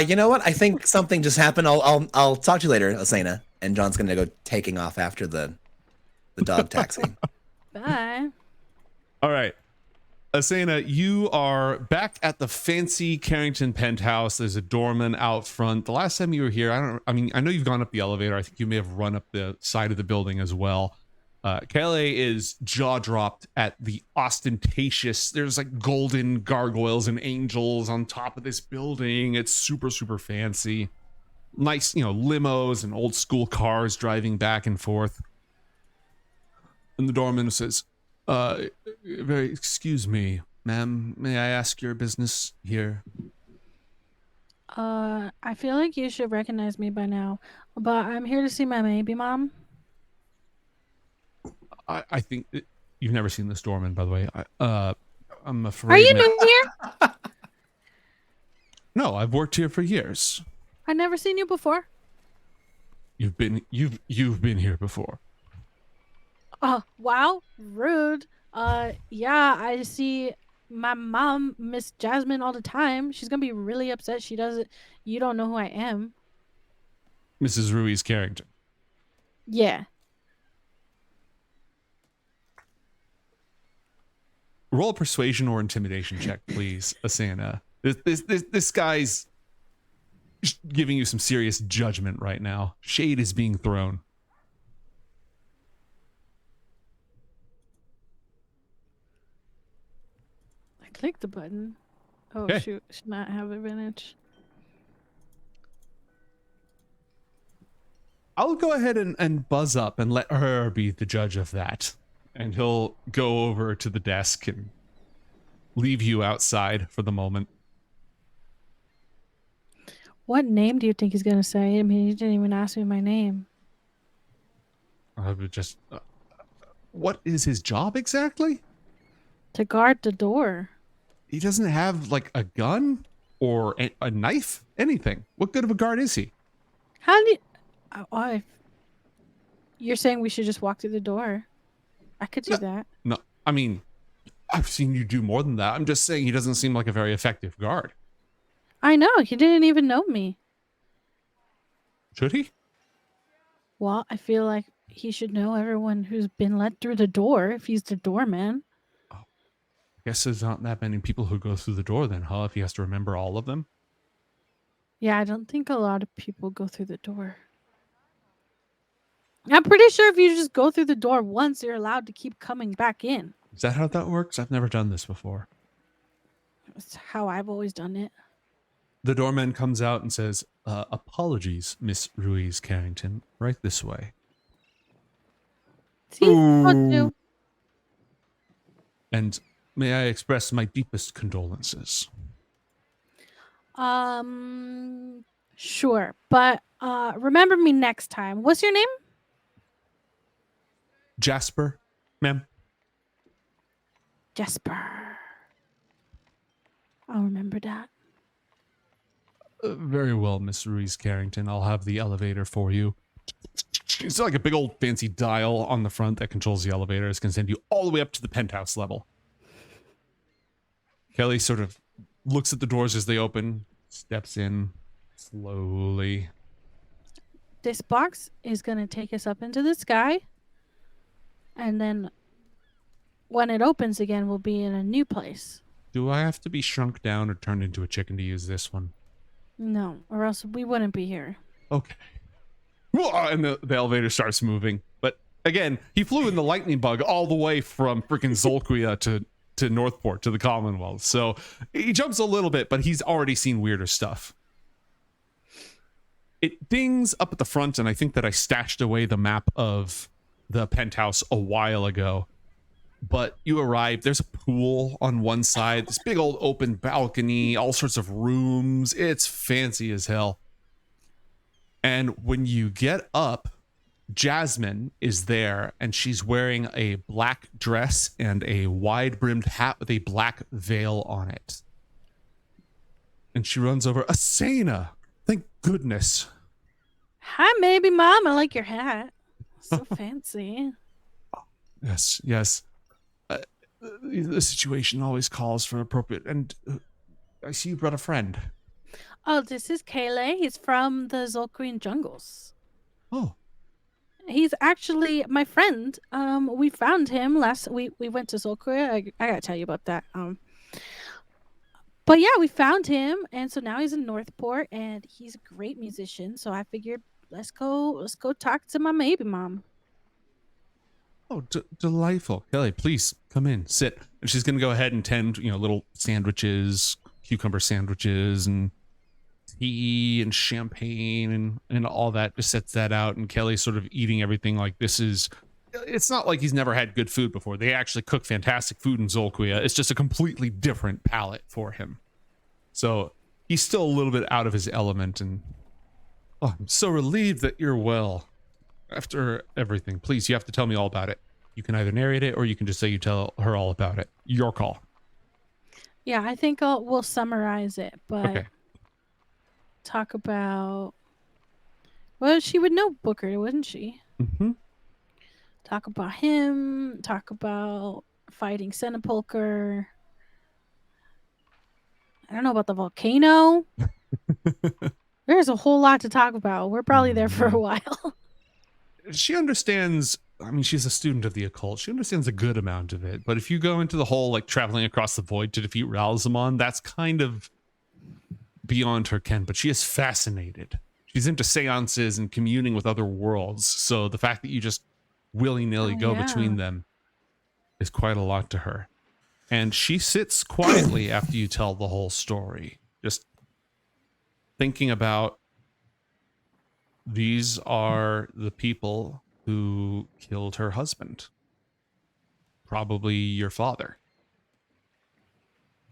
You know what? I think something just happened. I'll talk to you later, Asena. And John's gonna go taking off after the dog taxi. Bye. All right. Asena, you are back at the fancy Carrington penthouse. There's a doorman out front. The last time you were here, I know you've gone up the elevator. I think you may have run up the side of the building as well. Kaylee is jaw dropped at the ostentatious. There's like golden gargoyles and angels on top of this building. It's super, super fancy. Nice, limos and old school cars driving back and forth. And the doorman says, excuse me, ma'am, may I ask your business here? I feel like you should recognize me by now, but I'm here to see my baby mom. I think you've never seen this doorman, by the way. I'm afraid. Are you new here? No, I've worked here for years. I've never seen you before. You've been here before. Wow, rude. Yeah, I see my mom, Miss Jasmine, all the time. She's gonna be really upset. You don't know who I am. Mrs. Ruiz Carrington. Yeah. Roll a persuasion or intimidation check, please, Asena. This guy's giving you some serious judgment right now. Shade is being thrown. I clicked the button. Oh, Okay. shoot. Should not have advantage. I'll go ahead and buzz up and let her be the judge of that. And he'll go over to the desk and leave you outside for the moment. What name do you think he's gonna say? I mean, he didn't even ask me my name. I would just... what is his job exactly? To guard the door. He doesn't have, like, a gun or a knife? Anything. What good of a guard is he? How do you... You're saying we should just walk through the door? I could do that. No, I mean, I've seen you do more than that. I'm just saying he doesn't seem like a very effective guard. I know. He didn't even know me. Should he? Well, I feel like he should know everyone who's been let through the door if he's the doorman. I guess there's not that many people who go through the door then, huh? If he has to remember all of them? Yeah, I don't think a lot of people go through the door. I'm pretty sure if you just go through the door once, you're allowed to keep coming back in. Is that how that works? I've never done this before. That's how I've always done it. The doorman comes out and says, apologies, Miss Ruiz Carrington. Right this way. See? What do? And may I express my deepest condolences. Sure. But remember me next time. What's your name? Jasper, ma'am? Jasper. I'll remember that. Very well, Miss Ruiz Carrington. I'll have the elevator for you. It's like a big old fancy dial on the front that controls the elevator. It's going to send you all the way up to the penthouse level. Kelly sort of looks at the doors as they open, steps in slowly. This box is going to take us up into the sky. And then when it opens again, we'll be in a new place. Do I have to be shrunk down or turned into a chicken to use this one? No, or else we wouldn't be here. Okay. And the elevator starts moving. But again, he flew in the lightning bug all the way from freaking Zolquia to Northport, to the Commonwealth. So he jumps a little bit, but he's already seen weirder stuff. It dings up at the front, and I think that I stashed away the map of the penthouse a while ago. But you arrive, there's a pool on one side, this big old open balcony, all sorts of rooms. It's fancy as hell. And when you get up, Jasmine is there, and she's wearing a black dress and a wide-brimmed hat with a black veil on it. And she runs over, Asena! Thank goodness. Hi, baby mom. I like your hat. So fancy. Yes, yes. The situation always calls for appropriate. And I see you brought a friend. Oh, this is Kaylee. He's from the Zolquin jungles. Oh. He's actually my friend. We found him we went to Cenopulchre. I gotta tell you about that. But yeah, we found him, and so now he's in Northport, and he's a great musician. So I figured let's go talk to my baby mom. Oh, delightful. Kelly, please come in, sit. And she's going to go ahead and tend, little sandwiches, cucumber sandwiches, and tea and champagne and all that. Just sets that out. And Kelly's sort of eating everything like it's not like he's never had good food before. They actually cook fantastic food in Zolquia. It's just a completely different palate for him. So he's still a little bit out of his element. And I'm so relieved that you're well. After everything, please, you have to tell me all about it. You can either narrate it or you can just say you tell her all about it. Your call. Yeah, I think we'll summarize it, but Okay. talk about. Well, she would know Booker, wouldn't she? Mm-hmm. Talk about him. Talk about fighting Cenopulchre. I don't know about the volcano. There's a whole lot to talk about. We're probably there for a while. She understands. I mean, she's a student of the occult. She understands a good amount of it. But if you go into the whole, like, traveling across the void to defeat Ralzamon, that's kind of beyond her ken. But she is fascinated. She's into seances and communing with other worlds. So the fact that you just willy-nilly go between them is quite a lot to her. And she sits quietly after you tell the whole story, just thinking about, these are the people who killed her husband. Probably your father.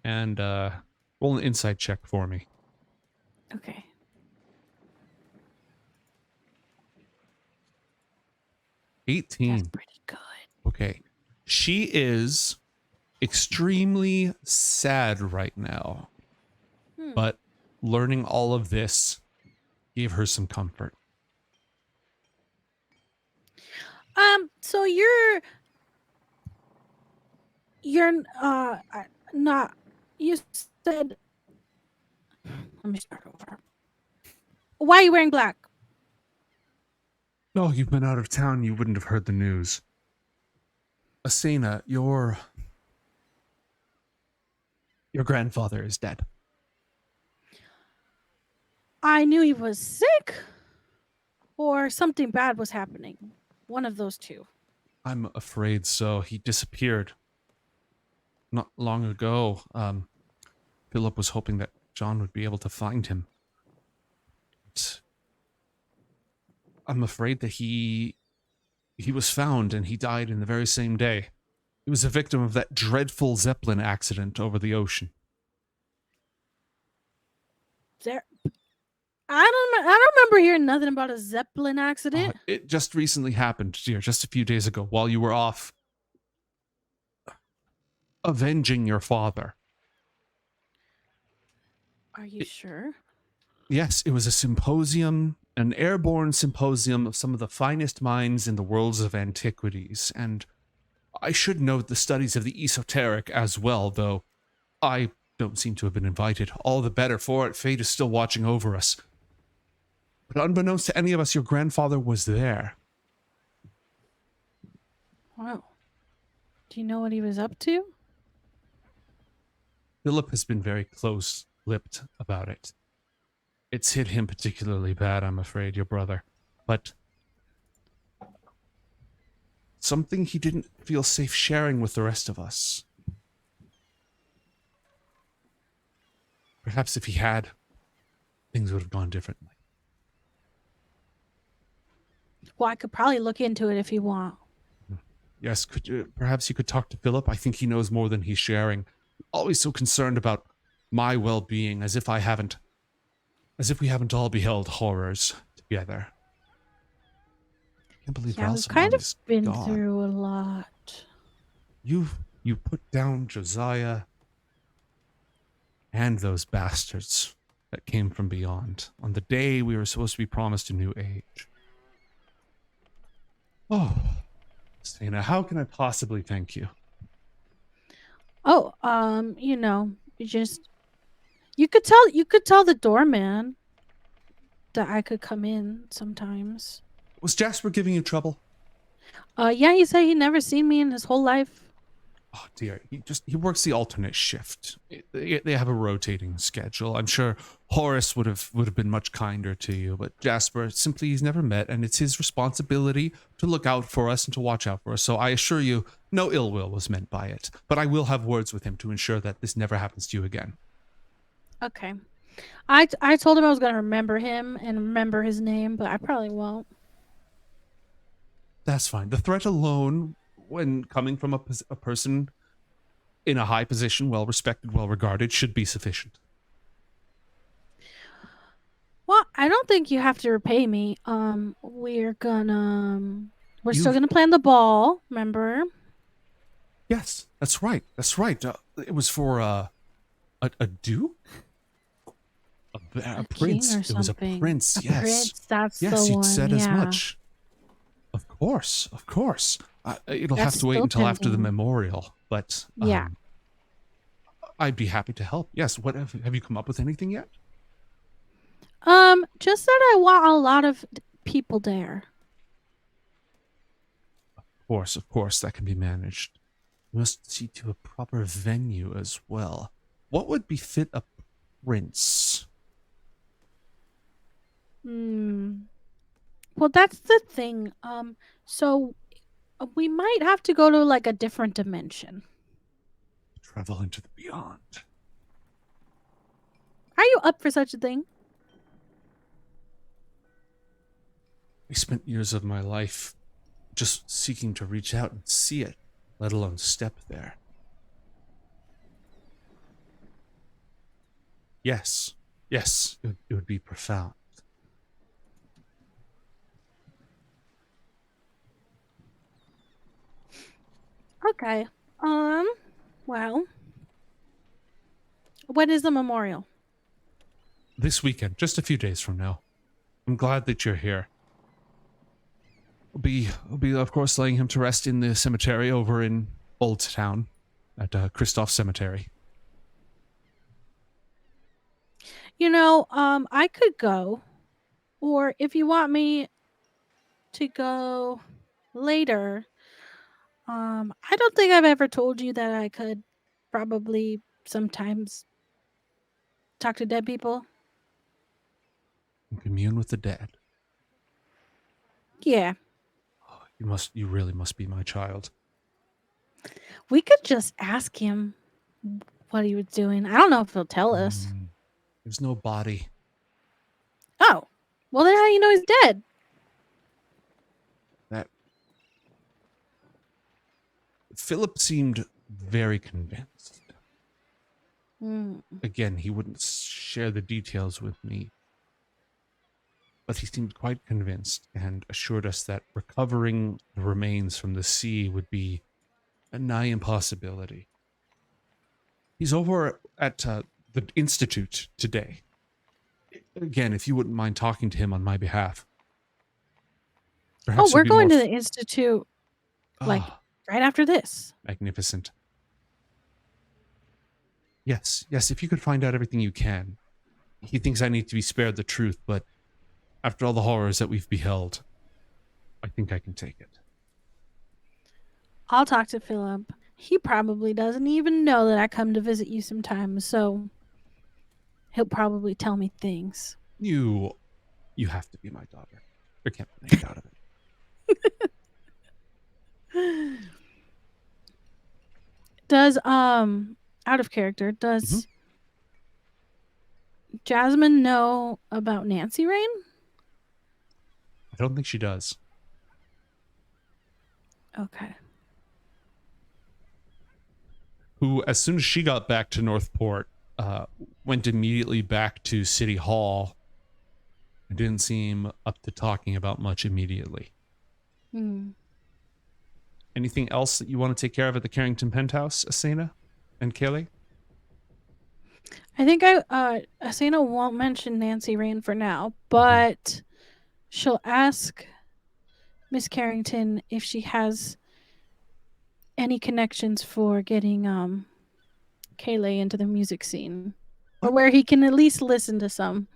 And roll an insight check for me. Okay. That's 18. Pretty good. Okay. She is extremely sad right now. But learning all of this gave her some comfort. So you're not, you said, let me start over. Why are you wearing black? No, you've been out of town. You wouldn't have heard the news. Asena, your grandfather is dead. I knew he was sick or something bad was happening. One of those two. I'm afraid so. He disappeared not long ago. Philip was hoping that John would be able to find him. But I'm afraid that he was found and he died in the very same day. He was a victim of that dreadful Zeppelin accident over the ocean. I don't remember hearing nothing about a Zeppelin accident. It just recently happened, dear, just a few days ago, while you were off avenging your father. Are you sure? Yes, it was a symposium, an airborne symposium of some of the finest minds in the worlds of antiquities, and I should note the studies of the esoteric as well, though I don't seem to have been invited. All the better for it. Fate is still watching over us. But unbeknownst to any of us, your grandfather was there. Wow. Do you know what he was up to? Philip has been very close-lipped about it. It's hit him particularly bad, I'm afraid, your brother. But something he didn't feel safe sharing with the rest of us. Perhaps if he had, things would have gone differently. Well, I could probably look into it if you want. Yes, perhaps you could talk to Philip. I think he knows more than he's sharing. Always so concerned about my well-being, as if we haven't all beheld horrors together. I can't believe we've kind of been through a lot. You put down Josiah and those bastards that came from beyond on the day we were supposed to be promised a new age. Oh, Asena, how can I possibly thank you? Oh, you could tell the doorman that I could come in sometimes. Was Jasper giving you trouble? Yeah, he said he'd never seen me in his whole life. Oh dear, he works the alternate shift. They have a rotating schedule. I'm sure Horace would have been much kinder to you, but Jasper simply he's never met, and it's his responsibility to look out for us and to watch out for us. So I assure you, no ill will was meant by it. But I will have words with him to ensure that this never happens to you again. Okay. I told him I was gonna remember him and remember his name, but I probably won't. That's fine. The threat alone, when coming from a person in a high position, well respected, well regarded, should be sufficient. Well, I don't think you have to repay me. We're still gonna plan the ball. Remember? Yes, that's right. That's right. It was for a duke, a prince. King or It was a something. prince. A Yes, prince, that's yes. the You'd one. said as yeah. much. Of course, of course. It'll That's have to wait still until after the tempting. memorial, but Yeah. I'd be happy to help. Yes. What have you come up with anything yet? Just that I want a lot of people there. Of course, that can be managed. You must see to a proper venue as well. What would befit a prince? Well, that's the thing. So we might have to go to like a different dimension. Travel into the beyond. Are you up for such a thing? I spent years of my life just seeking to reach out and see it, let alone step there. Yes, it would be profound. Okay. Well, when is the memorial? This weekend, just a few days from now. I'm glad that you're here. We'll be of course laying him to rest in the cemetery over in Old Town at Christoph Cemetery. I could go, or if you want me to go later, I don't think I've ever told you that I could probably sometimes talk to dead people. And commune with the dead. Yeah. You really must be my child. We could just ask him what he was doing. I don't know if he'll tell us. There's no body. Oh. Well, then how do you know he's dead? That Philip seemed very convinced. Again, he wouldn't share the details with me, but he seemed quite convinced and assured us that recovering the remains from the sea would be a nigh impossibility. He's over at the Institute today. Again, if you wouldn't mind talking to him on my behalf. We're going to the Institute right after this. Magnificent. Yes, if you could find out everything you can. He thinks I need to be spared the truth, but after all the horrors that we've beheld, I think I can take it. I'll talk to Philip. He probably doesn't even know that I come to visit you sometimes, so he'll probably tell me things. You have to be my daughter. There can't be any doubt of it. Does out of character, does Jasmine know about Nancy Rain? I don't think she does. Okay. Who, as soon as she got back to Northport, went immediately back to City Hall and didn't seem up to talking about much immediately. Anything else that you want to take care of at the Carrington Penthouse, Asena and Kaylee? I think Asena won't mention Nancy Rain for now, but she'll ask Miss Carrington if she has any connections for getting Kaylee into the music scene, or where he can at least listen to some.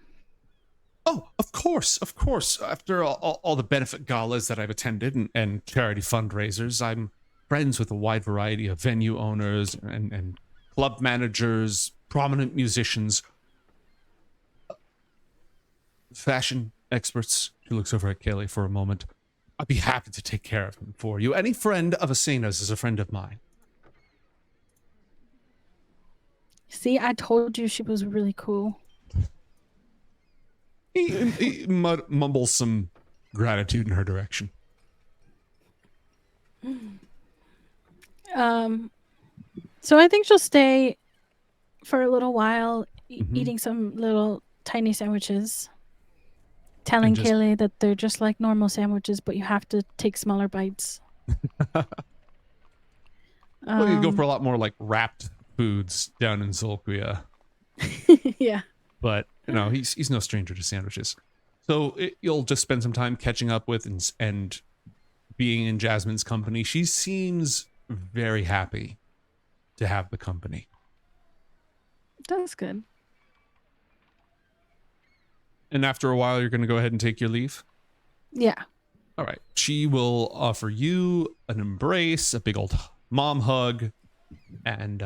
Oh, of course, of course. After all the benefit galas that I've attended and charity fundraisers, I'm friends with a wide variety of venue owners and club managers, prominent musicians, fashion experts. She looks over at Kaylee for a moment. I'd be happy to take care of him for you. Any friend of Asena's is a friend of mine. See, I told you she was really cool. He mumbles some gratitude in her direction. So I think she'll stay for a little while, eating some little tiny sandwiches, telling Kaylee that they're just like normal sandwiches, but you have to take smaller bites. Well, you go for a lot more like wrapped foods down in Zolquia. Yeah. But, you know, he's no stranger to sandwiches. So you'll just spend some time catching up with and being in Jasmine's company. She seems very happy to have the company. That's good. And after a while, you're going to go ahead and take your leave? Yeah. All right. She will offer you an embrace, a big old mom hug, and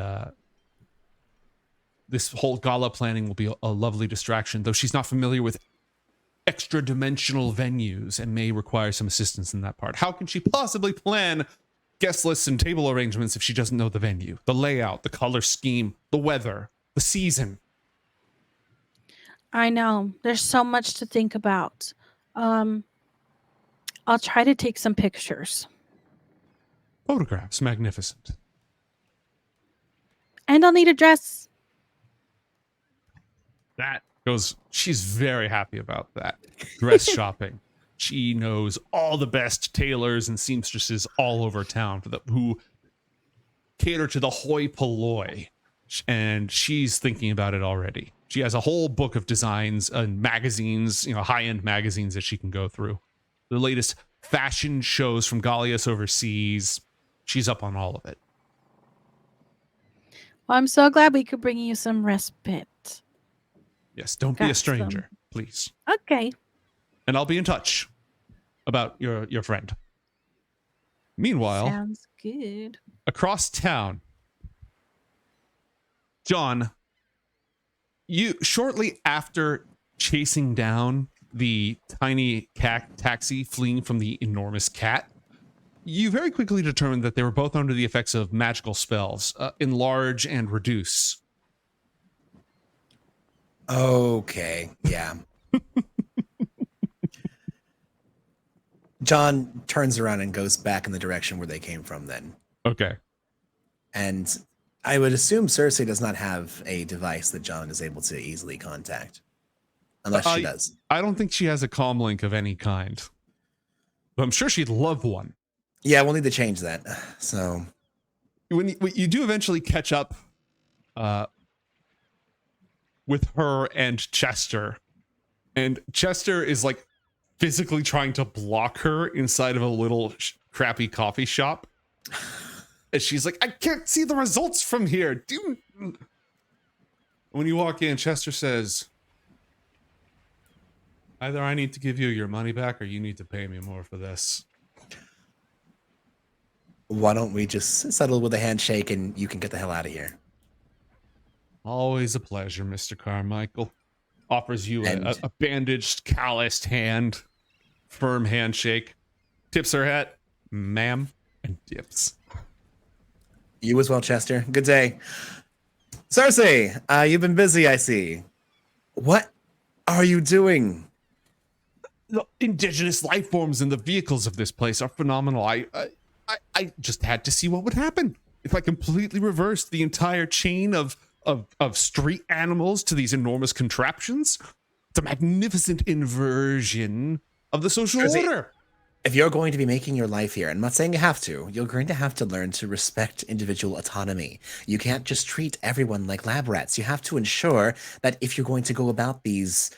this whole gala planning will be a lovely distraction, though she's not familiar with extra-dimensional venues and may require some assistance in that part. How can she possibly plan guest lists and table arrangements if she doesn't know the venue, the layout, the color scheme, the weather, the season? I know. There's so much to think about. I'll try to take some pictures. Photographs, magnificent. And I'll need a dress. That goes, she's very happy about that. Dress shopping. She knows all the best tailors and seamstresses all over town who cater to the hoi polloi. And she's thinking about it already. She has a whole book of designs and magazines, high-end magazines that she can go through. The latest fashion shows from Gallius overseas. She's up on all of it. Well, I'm so glad we could bring you some respite. Yes, don't be a stranger, please. Okay. And I'll be in touch about your friend. Meanwhile, sounds good. Across town, John, you shortly after chasing down the tiny taxi fleeing from the enormous cat, you very quickly determined that they were both under the effects of magical spells, enlarge and reduce. Okay, yeah. John turns around and goes back in the direction where they came from then. Okay. And I would assume Cersei does not have a device that John is able to easily contact. Unless she does. I don't think she has a comm link of any kind. But I'm sure she'd love one. Yeah, we'll need to change that. So when you do eventually catch up with her and Chester is like physically trying to block her inside of a little crappy coffee shop. And she's like, I can't see the results from here. When you walk in, Chester says, either I need to give you your money back or you need to pay me more for this. Why don't we just settle with a handshake and you can get the hell out of here? Always a pleasure, Mr. Carmichael. Offers you a bandaged, calloused hand. Firm handshake. Tips her hat. Ma'am. And dips. You as well, Chester. Good day. Cersei, you've been busy, I see. What are you doing? The indigenous life forms in the vehicles of this place are phenomenal. I just had to see what would happen if I completely reversed the entire chain of street animals to these enormous contraptions. It's a magnificent inversion of the social order. If you're going to be making your life here, and I'm not saying you have to, you're going to have to learn to respect individual autonomy. You can't just treat everyone like lab rats. You have to ensure that if you're going to go about these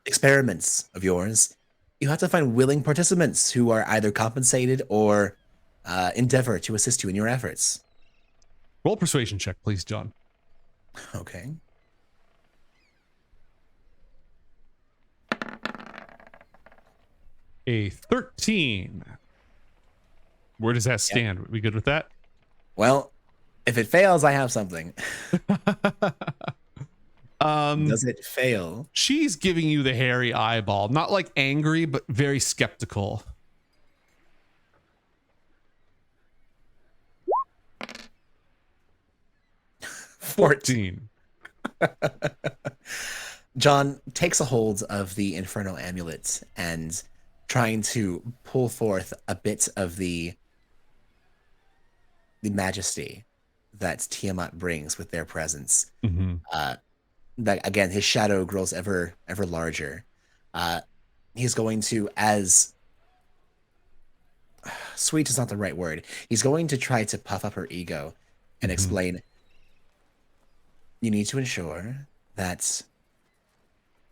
experiments of yours, you have to find willing participants who are either compensated or endeavor to assist you in your efforts. Roll persuasion check, please, John. Okay. a 13. Where does that stand? We good with that? Well, if it fails, I have something. Does it fail? She's giving you the hairy eyeball, not like angry, but very skeptical. $14. John takes a hold of the infernal amulet and trying to pull forth a bit of the majesty that Tiamat brings with their presence. That again, his shadow grows ever larger. He's going to, as sweet is not the right word, he's going to try to puff up her ego and explain, you need to ensure that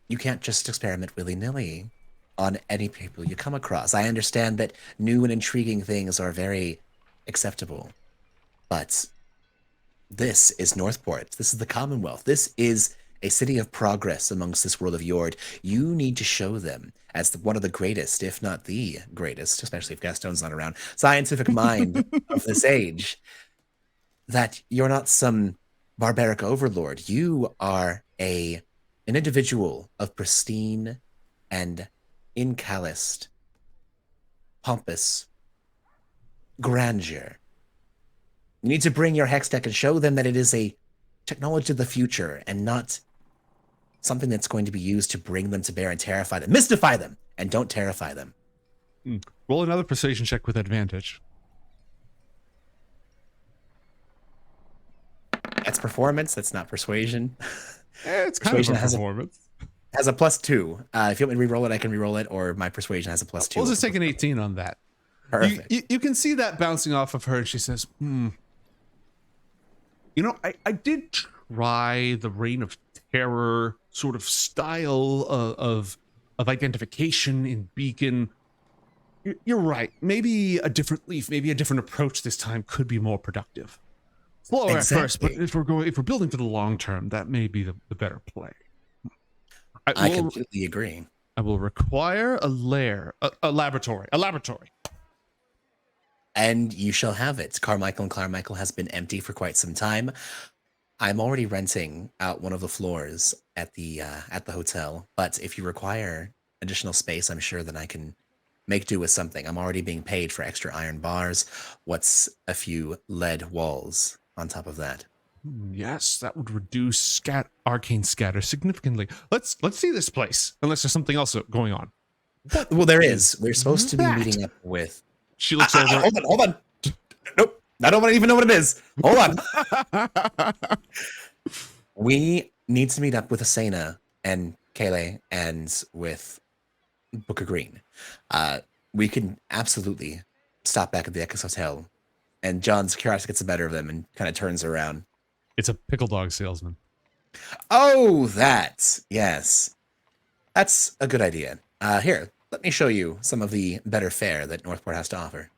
you can't just experiment willy-nilly on any people you come across. I understand that new and intriguing things are very acceptable, but this is Northport. This is the Commonwealth. This is a city of progress amongst this world of Yord. You need to show them as one of the greatest, if not the greatest, especially if Gaston's not around, scientific mind of this age, that you're not some barbaric overlord. You are an individual of pristine and incalced, pompous grandeur. You need to bring your hex deck and show them that it is a technology of the future and not something that's going to be used to bring them to bear and terrify them. Mystify them and don't terrify them. Roll another persuasion check with advantage. That's performance. That's not persuasion. It's kind of a performance. Has a +2. If you want me to re-roll it, I can re-roll it, or my persuasion has a +2. We'll just take an 18 on that. Perfect. You can see that bouncing off of her, and she says, You know, I did try the Reign of Terror sort of style of identification in Beacon. You're right. Maybe a different leaf, maybe a different approach this time could be more productive. Slower at first, but if we're building for the long term, that may be the better play. I completely agree. I will require a laboratory. And you shall have it. Carmichael and Carmichael has been empty for quite some time. I'm already renting out one of the floors at the hotel, but if you require additional space, I'm sure that I can make do with something. I'm already being paid for extra iron bars. What's a few lead walls on top of that? Yes, that would reduce arcane scatter significantly. Let's see this place, unless there's something else going on. Well, there is. We're supposed to be meeting up with... She looks over. Hold on. Nope. I don't even know what it is. Hold on. We need to meet up with Asena and Kayleigh and with Booker Green. We can absolutely stop back at the Echoes Hotel. And John's curiosity gets the better of them and kind of turns around. It's a pickle dog salesman. Oh, that. Yes. That's a good idea. Here, let me show you some of the better fare that Northport has to offer.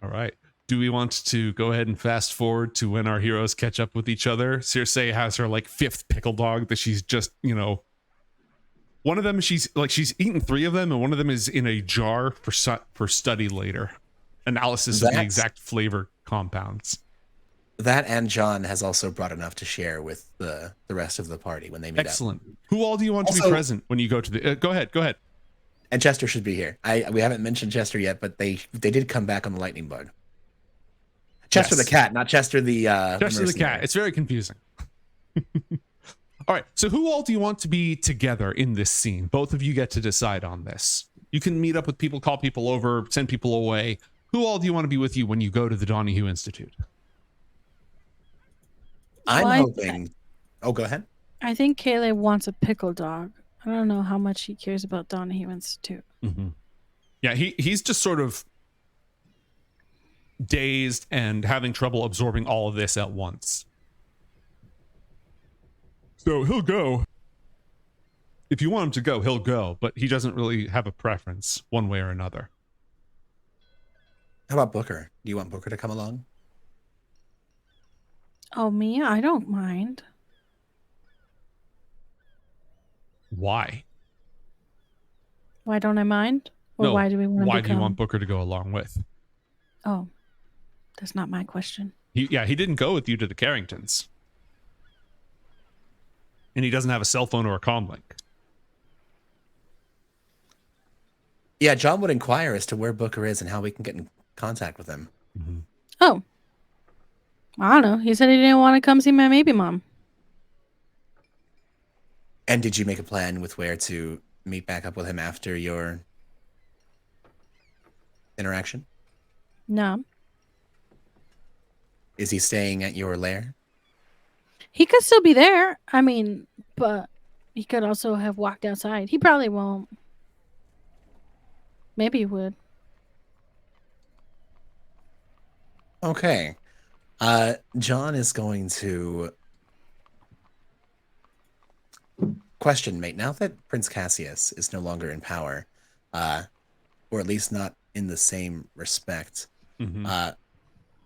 All right. Do we want to go ahead and fast forward to when our heroes catch up with each other? Circe has her like 5th pickle dog that she's just, one of them she's eaten 3 of them, and one of them is in a jar for study later. Analysis of the exact flavor compounds. That and John has also brought enough to share with the rest of the party when they meet Excellent. Up. Who all do you want to be present when you go to the... Go ahead. And Chester should be here. We haven't mentioned Chester yet, but they did come back on the lightning bug. Chester the cat, not Chester the Chester the cat. It's very confusing. All right. So who all do you want to be together in this scene? Both of you get to decide on this. You can meet up with people, call people over, send people away. Who all do you want to be with you when you go to the Donahue Institute? I'm hoping... Oh, go ahead. I think Kayleigh wants a pickle dog. I don't know how much he cares about Donahue Institute. Mm-hmm. Yeah, he's just sort of dazed and having trouble absorbing all of this at once. So he'll go. If you want him to go, he'll go, but he doesn't really have a preference one way or another. How about Booker? Do you want Booker to come along? Oh, me? I don't mind. Why? Why don't I mind? Or No, why do we want to why become? do you want Booker to go along with? Oh, that's not my question. He didn't go with you to the Carringtons. And he doesn't have a cell phone or a comm link. Yeah, John would inquire as to where Booker is and how we can get in contact with him. Mm-hmm. Oh. I don't know. He said he didn't want to come see my baby mom. And did you make a plan with where to meet back up with him after your interaction? No. Is he staying at your lair? He could still be there. I mean, but he could also have walked outside. He probably won't. Maybe he would. Okay. John is going to question, mate. Now that Prince Cassius is no longer in power, or at least not in the same respect,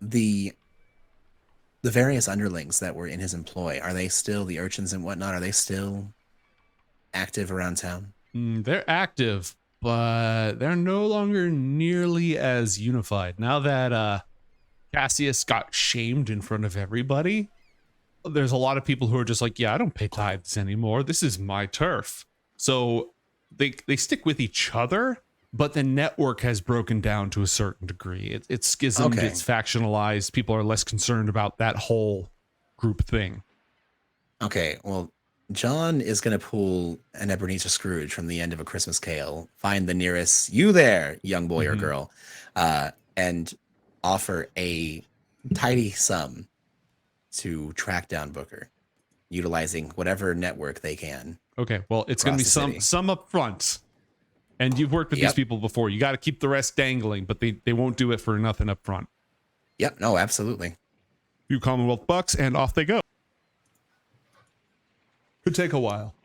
the various underlings that were in his employ, are they still, the urchins and whatnot, are they still active around town? They're active, but they're no longer nearly as unified. Now that Cassius got shamed in front of everybody, there's a lot of people who are just like, yeah, I don't pay tithes anymore. This is my turf. So they stick with each other, but the network has broken down to a certain degree. It's schismed, it's factionalized. People are less concerned about that whole group thing. Okay, well, John is going to pull an Ebenezer Scrooge from the end of A Christmas Carol, find the nearest "you there" young boy or girl, and offer a tidy sum to track down Booker, utilizing whatever network they can. Okay, well, it's going to be some up front. And you've worked with these people before. You got to keep the rest dangling, but they won't do it for nothing up front. Yep, no, absolutely. Few Commonwealth bucks, and off they go. Could take a while.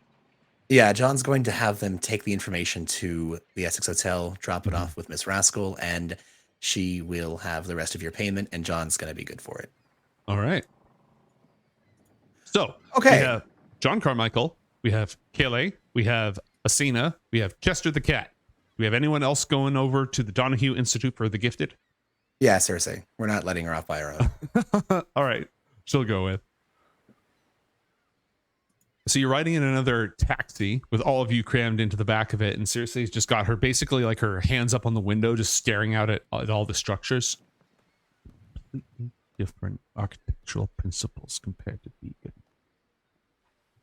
Yeah, John's going to have them take the information to the Essex Hotel, drop it off with Miss Rascal, and she will have the rest of your payment, and John's going to be good for it. All right. So, okay. We have John Carmichael, we have Kayleigh, we have Asena, we have Chester the Cat. Do we have anyone else going over to the Donahue Institute for the Gifted? Yeah, Cersei. We're not letting her off by her own. All right. She'll go with. So you're riding in another taxi with all of you crammed into the back of it, and Cersei's just got her basically like her hands up on the window, just staring out at all the structures. Different architectural principles compared to Beacon.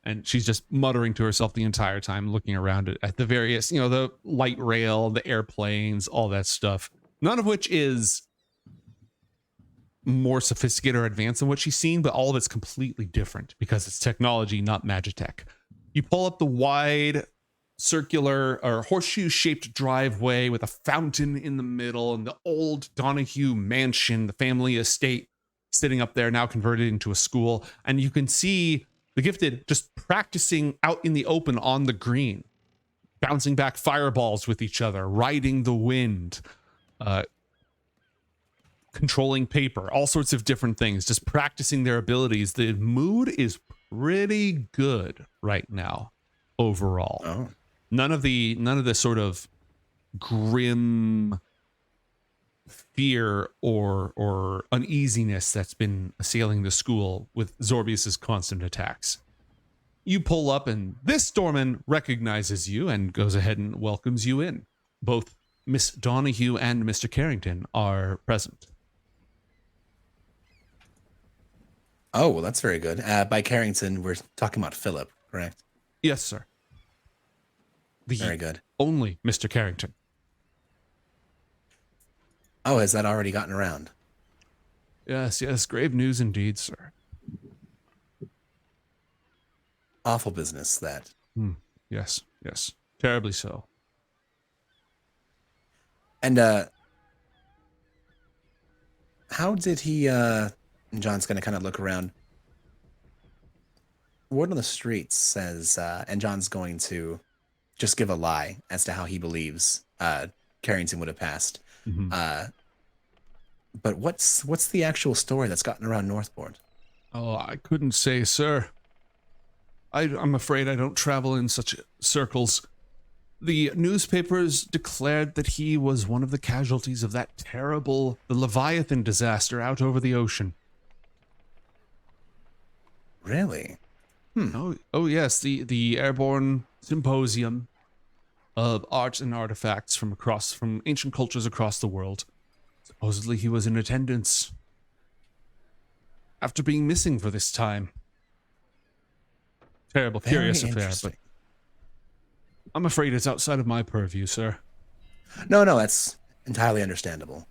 And she's just muttering to herself the entire time, looking around at the various, the light rail, the airplanes, all that stuff. None of which is more sophisticated or advanced than what she's seen, but all of it's completely different because it's technology, not Magitech. You pull up the wide circular or horseshoe-shaped driveway with a fountain in the middle and the old Donahue mansion, the family estate sitting up there, now converted into a school. And you can see the Gifted just practicing out in the open on the green, bouncing back fireballs with each other, riding the wind, controlling paper, all sorts of different things, just practicing their abilities. The mood is pretty good right now overall. Oh. None of the sort of grim fear or uneasiness that's been assailing the school with Zorbius's constant attacks. You pull up and this doorman recognizes you and goes ahead and welcomes you in. Both Miss Donahue and Mr. Carrington are present. Oh, well, that's very good. By Carrington, we're talking about Philip, correct? Yes, sir. Very good. Only Mr. Carrington. Oh, has that already gotten around? Yes, grave news indeed, sir. Awful business, that. Yes. Terribly so. And, how did he, and John's going to kind of look around. Word on the streets says, and John's going to just give a lie as to how he believes Carrington would have passed. But what's the actual story that's gotten around Northport? Oh, I couldn't say, sir. I'm afraid I don't travel in such circles. The newspapers declared that he was one of the casualties of that terrible, the Leviathan disaster out over the ocean. Really? Oh yes, the airborne symposium of art and artifacts from ancient cultures across the world. Supposedly he was in attendance after being missing for this time. Terrible, Very curious affair, interesting. but I'm afraid it's outside of my purview, sir. No, that's entirely understandable.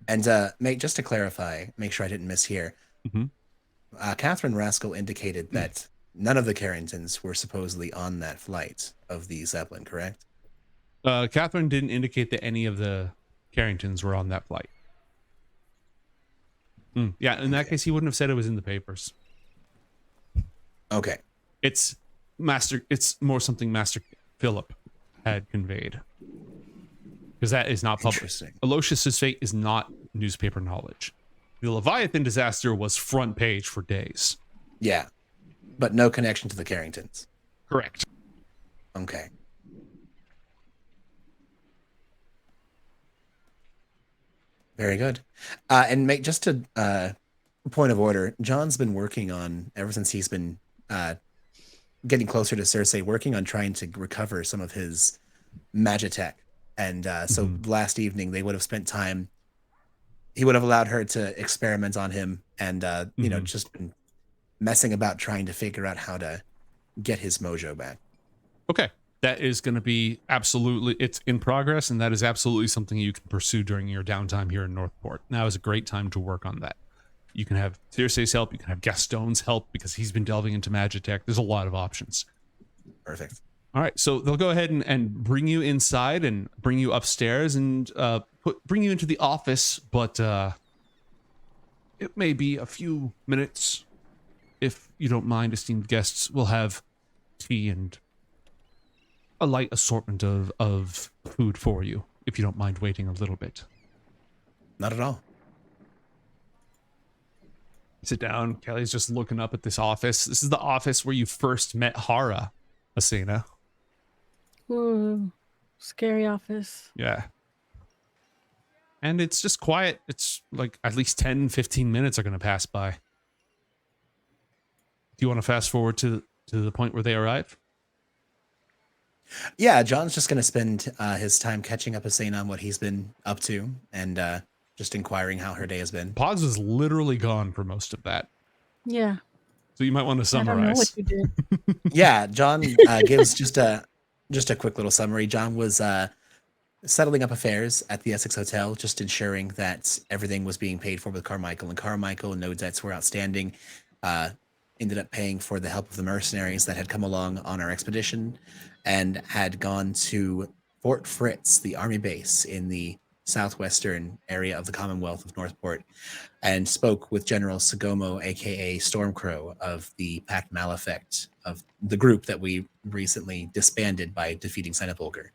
And mate, just to clarify, make sure I didn't mishear. Catherine Rascal indicated that none of the Carringtons were supposedly on that flight of the Zeppelin, correct? Catherine didn't indicate that any of the Carringtons were on that flight. Yeah, in that case, he wouldn't have said it was in the papers. Okay. It's more something Master Philip had conveyed. Because that is not published. Interesting. Aloysius's fate is not newspaper knowledge. The Leviathan disaster was front page for days. Yeah. But no connection to the Carringtons. Correct. Okay. Very good. And mate, just to point of order, John's been working on, ever since he's been getting closer to Cersei, working on trying to recover some of his magitech. And so last evening they would have spent time, he would have allowed her to experiment on him and, you know, just been messing about trying to figure out how to get his mojo back. Okay. That is going to be absolutely, it's in progress, and that is absolutely something you can pursue during your downtime here in Northport. Now is a great time to work on that. You can have Cersei's help, you can have Gaston's help because he's been delving into magitech. There's a lot of options. Perfect. All right, so they'll go ahead and bring you inside and bring you upstairs and bring you into the office, but it may be a few minutes. If you don't mind, esteemed guests, we'll have tea and a light assortment of food for you, if you don't mind waiting a little bit. Not at all. Sit down. Kelly's just looking up at this office. This is the office where you first met Hara, Asena. Ooh, scary office. Yeah. And it's just quiet. It's like at least 10, 15 minutes are going to pass by. Do you want to fast forward to the point where they arrive? Yeah, John's just going to spend his time catching up Asena on what he's been up to and just inquiring how her day has been. Pause is literally gone for most of that. Yeah. So you might want to summarize. I don't know what you did. Yeah, John gives just a quick little summary. John was settling up affairs at the Essex Hotel, just ensuring that everything was being paid for with Carmichael. And Carmichael, no debts were outstanding. Ended up paying for the help of the mercenaries that had come along on our expedition and had gone to Fort Fritz, the army base in the southwestern area of the Commonwealth of Northport, and spoke with General Sagomo, aka Stormcrow, of the Pact Malefic, of the group that we recently disbanded by defeating Cenopulchre,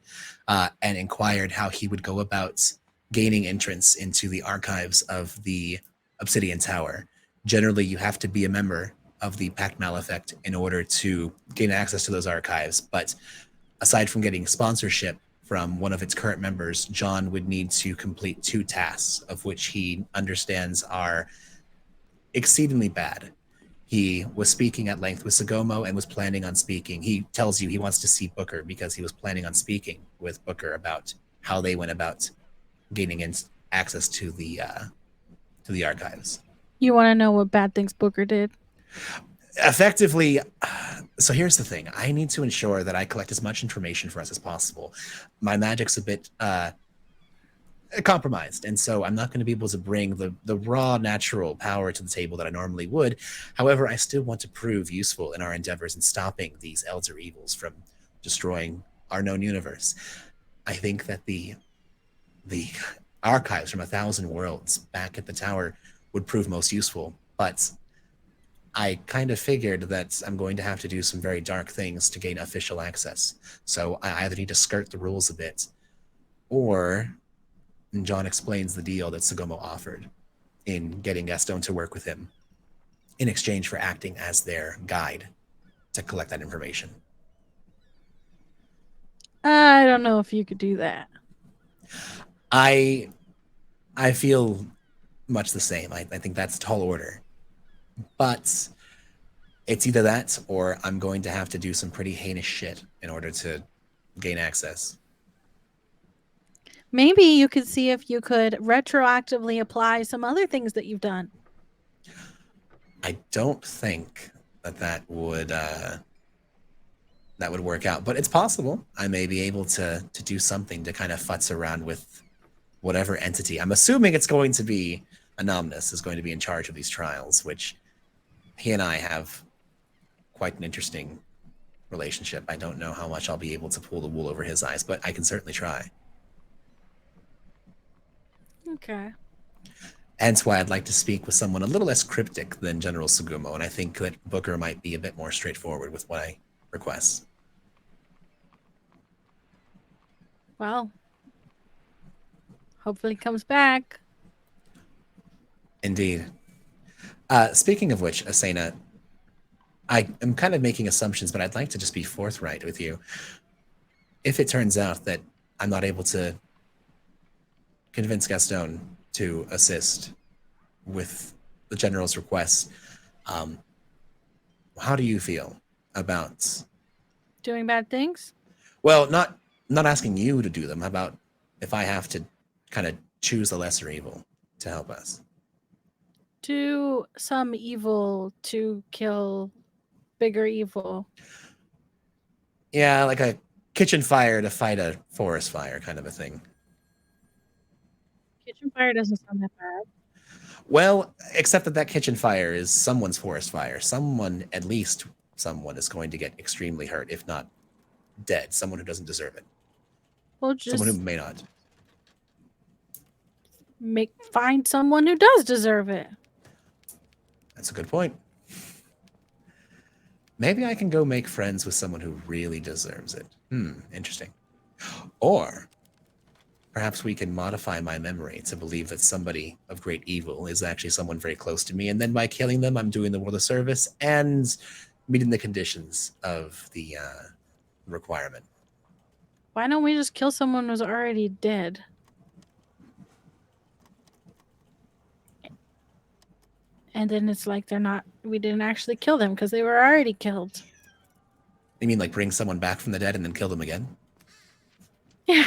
and inquired how he would go about gaining entrance into the archives of the Obsidian Tower. Generally, you have to be a member of the Pact Malefic in order to gain access to those archives. But aside from getting sponsorship from one of its current members, John would need to complete 2 tasks, of which he understands are exceedingly bad. He was speaking at length with Sagomo and was planning on speaking. He tells you he wants to see Booker because he was planning on speaking with Booker about how they went about gaining access to the archives. You want to know what bad things Booker did? Effectively, so here's the thing. I need to ensure that I collect as much information for us as possible. My magic's a bit compromised, and so I'm not going to be able to bring the raw natural power to the table that I normally would. However, I still want to prove useful in our endeavors in stopping these elder evils from destroying our known universe. I think that the archives from 1,000 worlds back at the tower would prove most useful, but I kind of figured that I'm going to have to do some very dark things to gain official access. So I either need to skirt the rules a bit, or John explains the deal that Sagomo offered in getting Gaston to work with him in exchange for acting as their guide to collect that information. I don't know if you could do that. I feel much the same. I think that's tall order. But it's either that or I'm going to have to do some pretty heinous shit in order to gain access. Maybe you could see if you could retroactively apply some other things that you've done. I don't think that would work out, but it's possible. I may be able to do something to kind of futz around with whatever entity. I'm assuming it's going to be Anonymous is going to be in charge of these trials, which he and I have quite an interesting relationship. I don't know how much I'll be able to pull the wool over his eyes, but I can certainly try. Okay. Hence why I'd like to speak with someone a little less cryptic than General Sugumo, and I think that Booker might be a bit more straightforward with what I request. Well, hopefully he comes back. Indeed. Speaking of which, Asena, I am kind of making assumptions, but I'd like to just be forthright with you. If it turns out that I'm not able to convince Gaston to assist with the General's request, how do you feel about Doing bad things? Well, not asking you to do them. How about if I have to kind of choose the lesser evil to help us? Do some evil to kill bigger evil. Yeah, like a kitchen fire to fight a forest fire kind of a thing. Kitchen fire doesn't sound that bad. Well, except that kitchen fire is someone's forest fire. At least someone is going to get extremely hurt, if not dead. Someone who doesn't deserve it. Well, just Someone who may not. find someone who does deserve it. That's a good point. Maybe I can go make friends with someone who really deserves it. Interesting. Or perhaps we can modify my memory to believe that somebody of great evil is actually someone very close to me, and then by killing them, I'm doing the world a service and meeting the conditions of the requirement. Why don't we just kill someone who's already dead? And then it's like we didn't actually kill them because they were already killed. You mean like bring someone back from the dead and then kill them again? Yeah.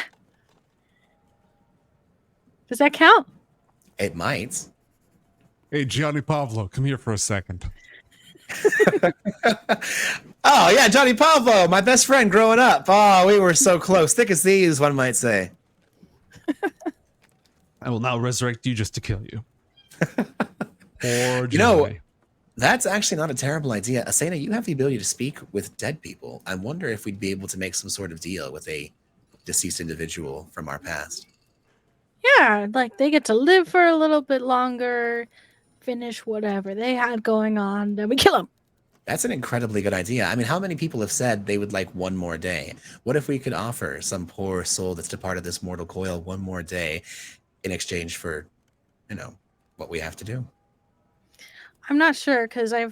Does that count? It might. Hey, Gianni Pavlo, come here for a second. Oh, yeah, Johnny Pavlo, my best friend growing up. Oh, we were so close. Thick as thieves, one might say. I will now resurrect you just to kill you. Or that's actually not a terrible idea. Asena, you have the ability to speak with dead people. I wonder if we'd be able to make some sort of deal with a deceased individual from our past. Yeah, like they get to live for a little bit longer, finish whatever they had going on, then we kill them. That's an incredibly good idea. I mean, how many people have said they would like one more day? What if we could offer some poor soul that's departed this mortal coil one more day in exchange for, what we have to do? I'm not sure because I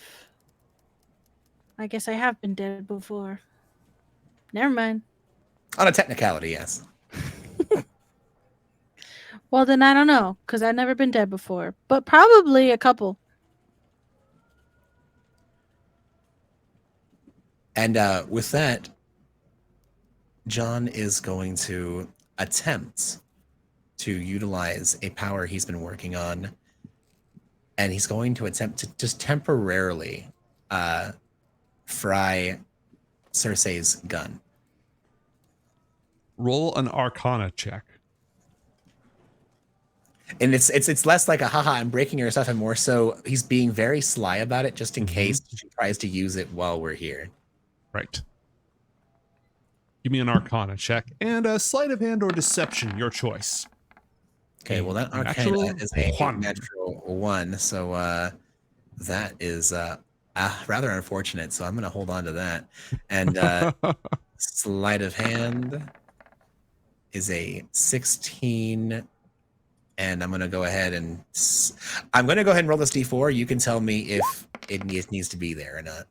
guess I have been dead before. Never mind. On a technicality, yes. Well, then I don't know because I've never been dead before, but probably a couple. And with that, John is going to attempt to utilize a power he's been working on, and he's going to attempt to just temporarily fry Cersei's gun. Roll an Arcana check. And it's less like a haha, I'm breaking your stuff, and more so he's being very sly about it just in case she tries to use it while we're here. Right. Give me an Arcana check and a sleight of hand or deception, your choice. Okay, well that Arcana is a natural 1, so that is rather unfortunate. So I'm going to hold on to that. And sleight of hand is a 16. And I'm going to go ahead and roll this D4. You can tell me if it needs to be there or not.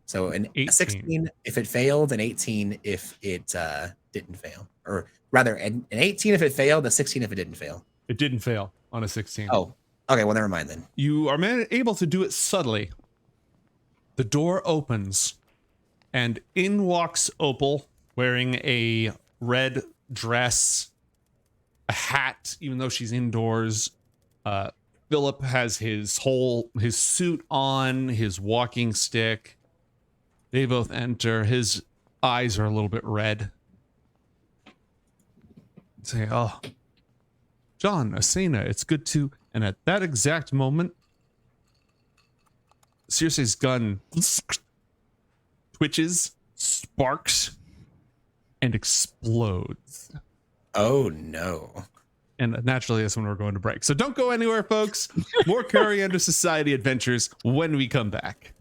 So a 16 if it failed, an 18 if it didn't fail, or rather, an 18 if it failed, a 16 if it didn't fail. It didn't fail on a 16. Oh, okay. Well, never mind then. You are able to do it subtly. The door opens, and in walks Opal, wearing a red dress, a hat, even though she's indoors. Philip has his suit on, his walking stick. They both enter. His eyes are a little bit red. Say, oh, John, Asena, it's good to... And at that exact moment, Circe's gun twitches, sparks, and explodes. Oh, no. And naturally, that's when we're going to break. So don't go anywhere, folks. More Coriander Society adventures when we come back.